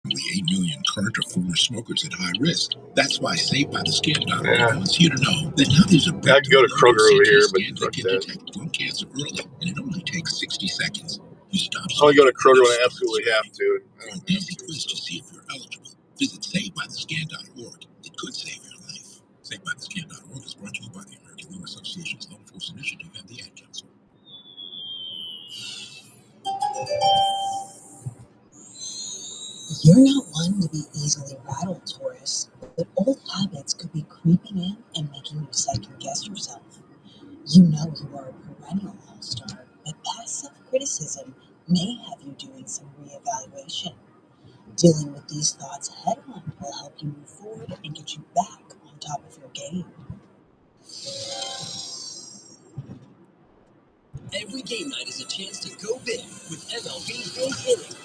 8 million current or former smokers at high risk. That's why SaveByTheSkin.org wants you to know that now there's a I could go to Kroger over here, but scan that fuck can that. detect lung cancer early, and it only takes 60 seconds. You stop. I only go to Kroger when I absolutely have to. For an easy quiz to see if you're eligible, visit SaveByTheScan.org. It could save your life. SaveByTheScan.org is brought to you by the American Lung Association's Law Enforcement Initiative and the Ad Council. You're not one to be easily rattled, Taurus, but old habits could be creeping in and making you second guess yourself. You know you are a perennial all-star. game. Every game night is a chance to go big with MLB Big Inning.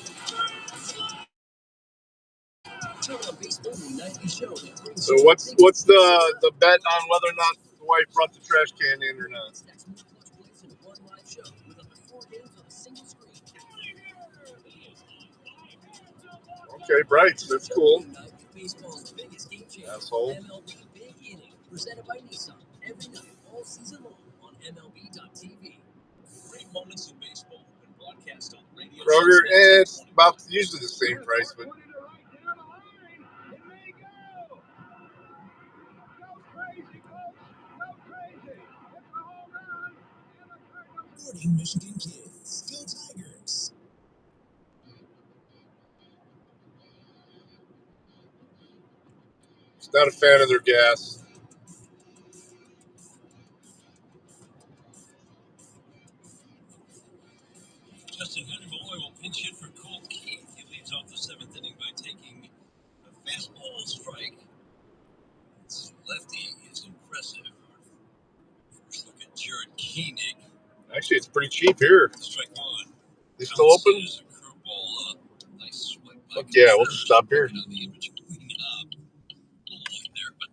Turn on baseball with a nightly show that brings So you what's big the bet on whether or not the wife brought the trash can in or not? That's much place in one live show with up to 4 games on a single screen. Okay, Brights, that's cool. Night with baseball's biggest game changer, Asshole. MLB Big Inning, presented by Nissan. Every night, all season long on MLB.tv. Great moments in baseball when broadcast on radio. Kroger, it's about usually the same price, but Supporting Michigan kids. Go Tigers. not a fan of their gas. Justin Henry will pinch hit for Cole Keith. He leads off the 7th inning by taking a fastball strike. It's lefty is impressive. First look at Jared Koenig. Actually, it's pretty cheap here. Strike one. They still open? Bounces a curveball up. Nice swipe by Fuck yeah, we'll just stop here. on the in-between up. A little line there, but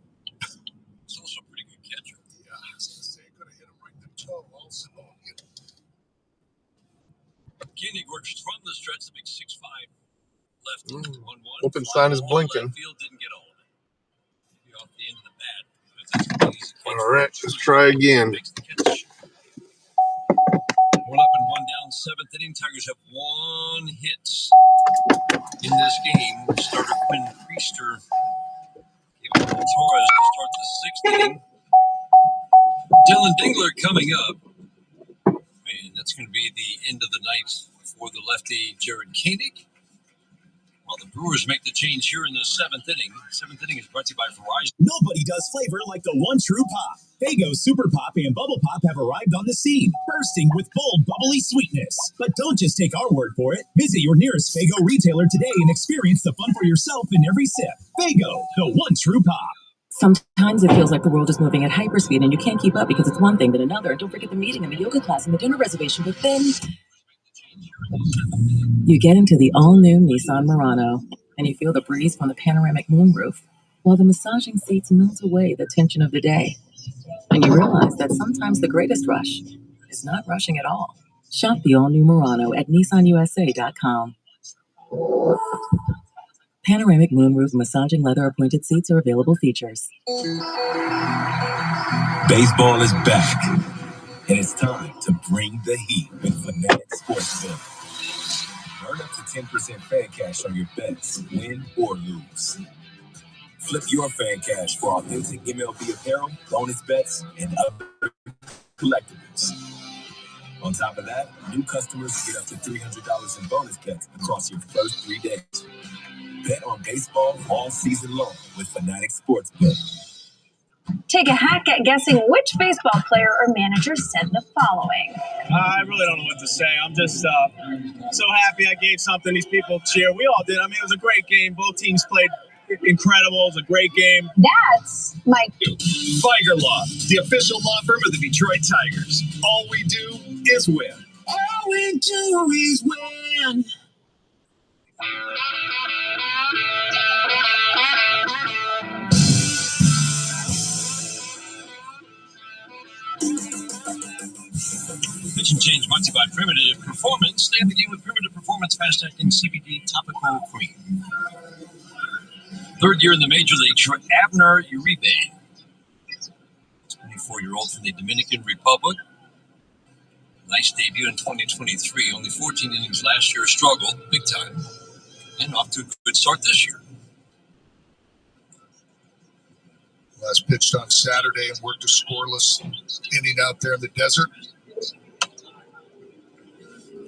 it's also a pretty good catcher. Yeah, I was going to say, could have hit him right in the toe also. Koenig works from the stretch, the big 6'5" lefty. 1-1. Open sign is blinking. Left field didn't get all of it. Maybe off the end of the bat. But that's a pretty easy catch. All right, let's try again. Makes the catch. 1 up and 1 down, 7th inning. Tigers have 1 hit in this game. Starter Quinn Priester gave it to Torres to start the 6th inning. Dylan Dingler coming up. And that's going to be the end of the night for the lefty Jared Koenig. While the Brewers make the change here in the 7th inning. 7th inning is brought to you by Verizon. Nobody does flavor like the one true pop. Faygo Super Pop and Bubble Pop have arrived on the scene, bursting with bold, bubbly sweetness. But don't just take our word for it. Visit your nearest Faygo retailer today and experience the fun for yourself in every sip. Faygo, the one true pop. Sometimes it feels like the world is moving at hyperspeed and you can't keep up because it's one thing then another. And don't forget the meeting and the yoga class and the dinner reservation. But then you get into the all-new Nissan Murano and you feel the breeze from the panoramic moonroof while the massaging seats melt away the tension of the day. And you realize that sometimes the greatest rush is not rushing at all. Shop the all-new Murano at nissanusa.com. Panoramic moonroof massaging leather appointed seats are available features. Baseball is back, and it's time to bring the heat with Fanatic Sportsbook. Earn up to 10% fan cash on your bets, win or lose. Flip your fan cash for authentic MLB apparel, bonus bets, and other collectibles. On top of that, new customers get up to $300 in bonus bets across your first 3 days. Bet on baseball all season long with Fanatic Sportsbook. Take a hack at guessing which baseball player or manager said the following. I really don't know what to say. I'm just so happy I gave something these people cheer. We all did. I mean, it was a great game. Both teams played incredible. It was a great game. That's Mike. Viger Law, the official law firm of the Detroit Tigers. All we do is win. All we do is win. Pitching change brought to you by Primitive Performance. Stay in the game with Primitive Performance Fast-Acting CBD Topical Cream. 3rd year in the major leagues for Abner Uribe. 24-year-old from the Dominican Republic. Nice debut in 2023. Only 14 innings last year. Struggled big time. And off to a good start this year. Last pitched on Saturday and worked a scoreless inning out there in the desert.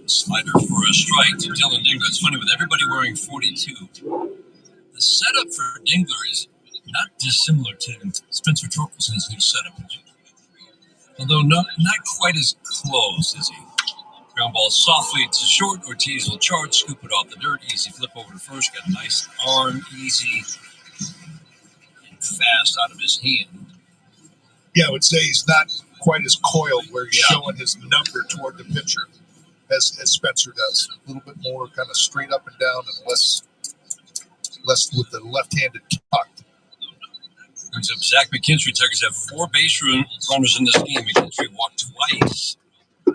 Slider for a strike to Dylan Dingler. It's funny, with everybody wearing 42, the setup for Dingler is not dissimilar to Spencer Torkelson's new setup. Although not quite as close, is he? Ground ball softly to short. Ortiz will charge, scoop it off the dirt. Easy flip over to first. Got a nice arm, easy and fast out of his hand. Yeah, I would say he's not quite as coiled where he's showing his number toward the pitcher as Spencer does. A little bit more kind of straight up and down and less with the left-handed tucked. Brings up Zach McKinstry. Tigers have 4 base runners in this game. McKinstry walked twice.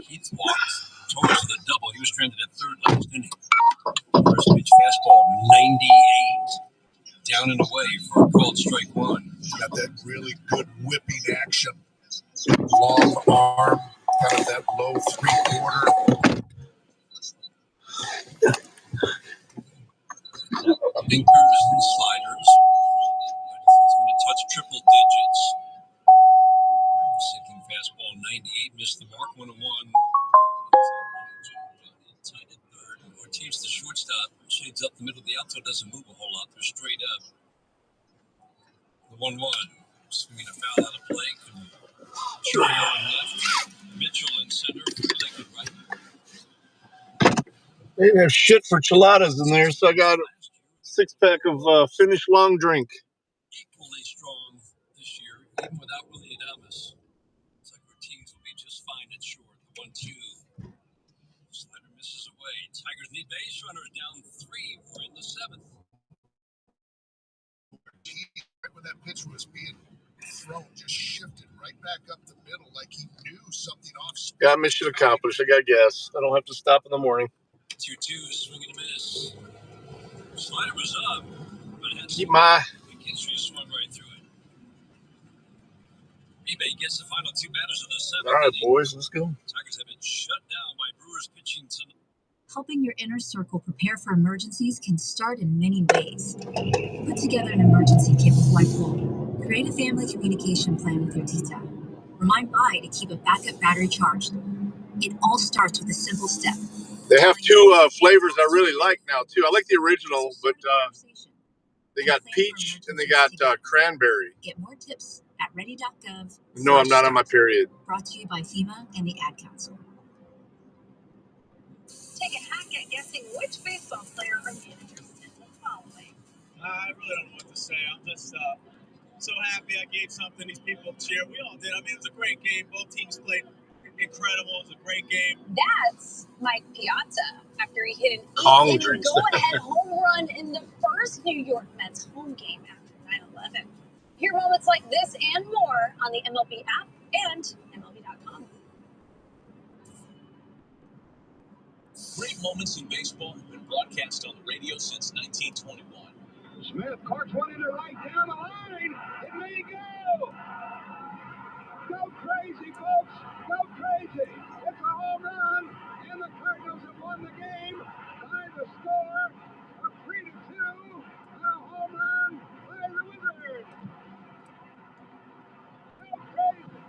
Heath walked. Torres with a double. He was stranded at third last inning. First pitch fastball, 98. Down and away for a called strike one. Got that really good whipping action. Long arm, kind of that low 3/4. Dinkers and sliders. He's going to touch triple digits. Sinking fastball, 98. Missed the mark, 1-1. Tight at third. Ortiz, the shortstop, shades up the middle of the outfield, doesn't move a whole lot. They're straight up. The 1-1. Swinging a foul out of play. Churro in left. Mitchell in center. Frelick in right. They didn't have shit for chiladas in there, so I got a 6-pack of Finnish long drink. Equally strong this year, even without Willie Adames. It's like Ortiz will be just fine at short. The 1-2. Slider misses away. Tigers need base runners down 3. We're in the 7th. When that pitch was being thrown, just shifted right back up the middle like he knew something off. Got mission accomplished. I got gas. I don't have to stop in the morning. 2-2, swing and a miss. Slider was up, but it had Keep my... McKinstry swung right through it. eBay gets the final 2 batters of the 7th. All right, boys, let's go. Tigers have been shut down by Brewers pitching tonight. Helping your inner circle prepare for emergencies can start in many ways. Put together an emergency kit with Whitepool. Create a family communication plan with your tita. Remind Bai to keep a backup battery charged. It all starts with a simple step. They have 2 flavors I really like now, too. I like the original, but they got peach and they got cranberry. Get more tips at ready.gov. No, I'm not on my period. Brought to you by FEMA and the Ad Council. Take a hack at guessing which baseball player or manager sent the following. I really don't know what to say. I'm just so happy I gave something these people cheer. We all did. I mean, it was a great game. Both teams played incredible. It was a great game. That's Mike Piazza after he hit an Kong 8-inning drinks. go-ahead home run in the first New York Mets home game after 9/11. Hear moments like this and more on the MLB app and MLB.com. Great moments in baseball have been broadcast on the radio since 1921. Smith corks one into right down the line. It may go. Go crazy, folks. Go crazy. It's a home run, and the Cardinals have won the game by the score of 3-2 on a home run by the Wizards. Go crazy.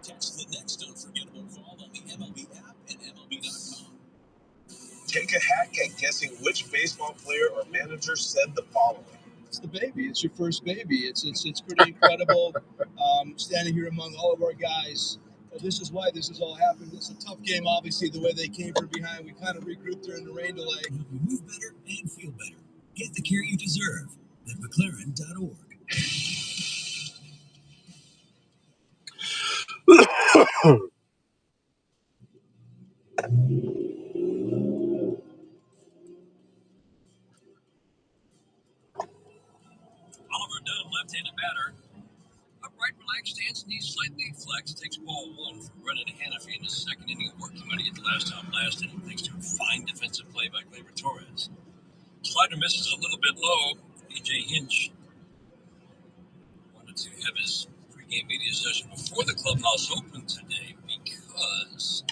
Catch the next unforgettable call on the MLB app and MLB.com. Take a hack at guessing which baseball player or manager said the following. It's the baby. It's your first baby. It's pretty incredible. Standing here among all of our guys. This is why this has all happened. It's a tough game, obviously, the way they came from behind. We kind of regrouped during the rain delay. Move better and feel better. Get the care you deserve at McLaren.org. Oliver Dunn, left-handed batter. Upright, relaxed stance, knees slightly flexed. Takes ball 1 from Brennan Hannafy in his second inning of work. He might get the last time last inning thanks to a fine defensive play by Gleyber Torres. Slider misses a little bit low. A.J. Hinch wanted to have his pregame media session before the clubhouse opened today because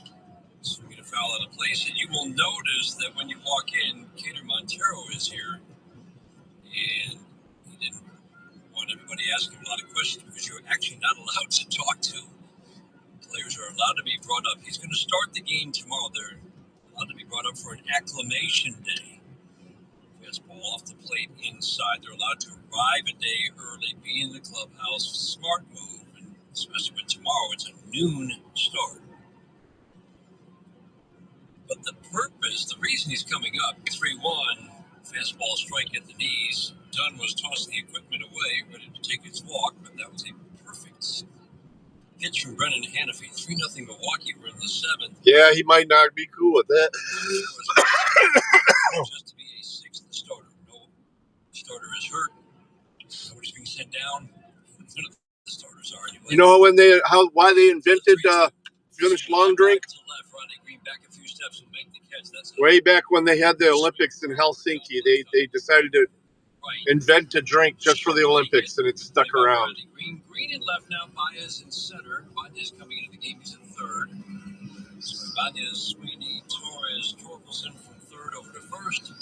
swinging a foul out of place. And you will notice that when you walk in, Cater Montero is here. And he didn't want everybody asking a lot of questions because you're actually not allowed to talk to. Players are allowed to be brought up. He's going to start the game tomorrow. They're allowed to be brought up for an acclimation day. Fastball off the plate inside. They're allowed to arrive a day early, be in the clubhouse. Smart move, and especially with tomorrow, it's a noon start. But the purpose, the reason he's coming up, 3-1, fastball strike at the knees. Dunn was tossing the equipment away, ready to take his walk, but that was a perfect Hits from Brennan Hannafy, 3-0 Milwaukee. We're in the 7th. Yeah, he might not be cool with that. Just to be a 6th starter. No starter is hurt. Nobody's being sent down. None of the starters are anyway. You know why they invented Finnish long drink? To left, Rodney Green back a few steps will make the catch. That's Way back when they had the Olympics in Helsinki, they decided to invent a drink just for the Olympics, and it stuck around. Green in left now. Baez in center. Baez coming into the game. He's in third. So Baez, Sweeney, Torres, Torkelson from third over to first.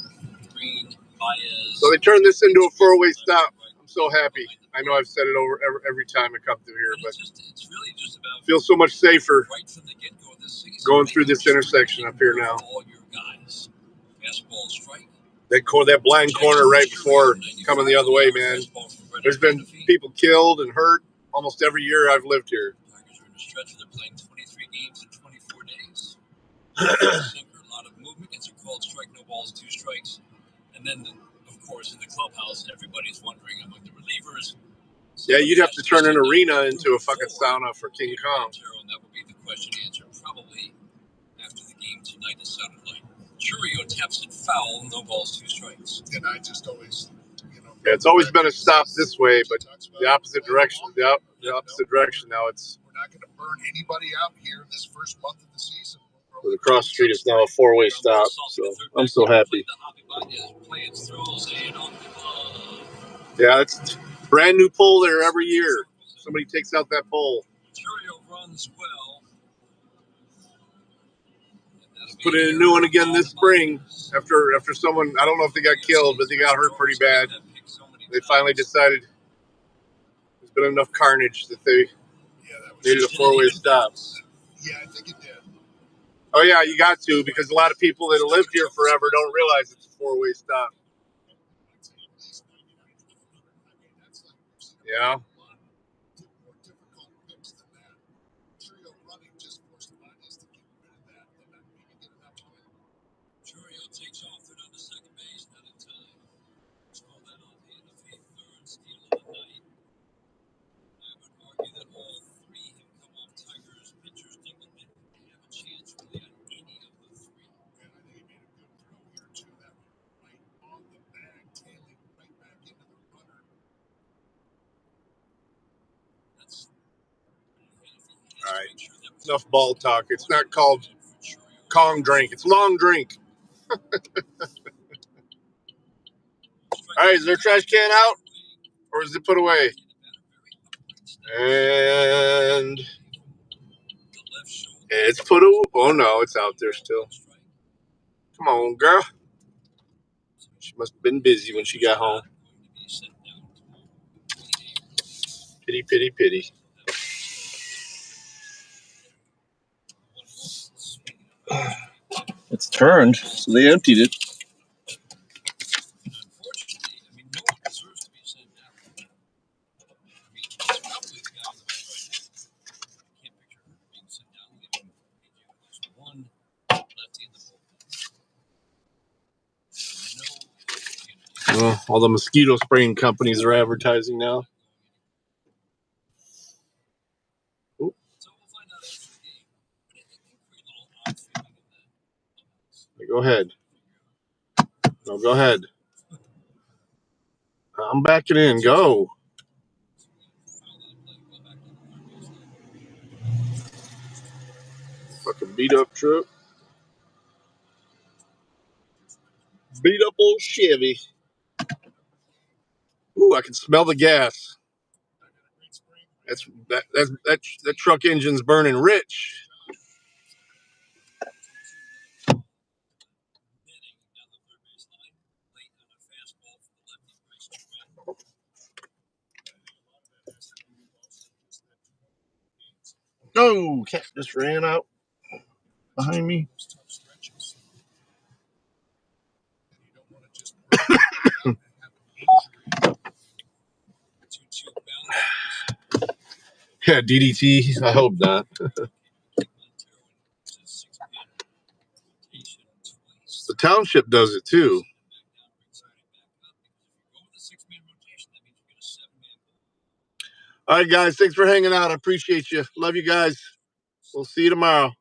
Green, Baez. So they turned this into a four-way stop. I'm so happy. I know I've said it over every time I come through here, but it's really just about feel so much safer right from the get-go of this season, going through this intersection up here now. All your guys. Fastball strike. That blind corner right before coming the other way, man. There's been people killed and hurt almost every year I've lived here. Tigers are in a stretch where they're playing 23 games in 24 days. Sinker, a lot of movement. It's a called strike, no balls, 2 strikes. And then, of course, in the clubhouse, everybody's wondering among the relievers. Yeah, you'd have to turn an arena into a fucking sauna for King Kong. And that would be the question answered probably after the game tonight. It sounded like Churio taps it foul, no balls, 2 strikes. And I just always, yeah, it's always been a stop this way, but the opposite direction. The opposite direction now. It's we're not going to burn anybody out here in this first month of the season. Across the street is now a 4-way stop, so I'm so happy. Yeah, it's brand new pole there every year. Somebody takes out that pole. Churio runs well. Put in a new one again this spring after someone, I don't know if they got killed, but they got hurt pretty bad. They finally decided there's been enough carnage that they needed a 4-way stop. Yeah, I think it did. Oh yeah, you got to, because a lot of people that have lived here forever don't realize it's a 4-way stop. Yeah. Churio takes off third on the second base, not in time. Throw that on the end of the third steal of the night. I would argue that all 3 have come off Tigers pitchers didn't have a chance really on any of the 3. And I think he made a good throw here too. That one right on the bag, tailing right back into the runner. That's all right. Enough ball talk. It's not called Kong drink. It's long drink. All right, is their trash can out, or is it put away? And it's put away. Oh no, it's out there still. Come on, girl. She must have been busy when she got home. Pity, pity, pity. It's turned, so they emptied it. Well, all the mosquito spraying companies are advertising now. Ooh. Go ahead. No, go ahead. I'm backing in. Go. Fucking beat up truck. Beat up old Chevy. Ooh, I can smell the gas. That truck engine's burning rich. Oh, cat just ran out behind me. Yeah, DDT. I hope not. The township does it too. All right, guys. Thanks for hanging out. I appreciate you. Love you guys. We'll see you tomorrow.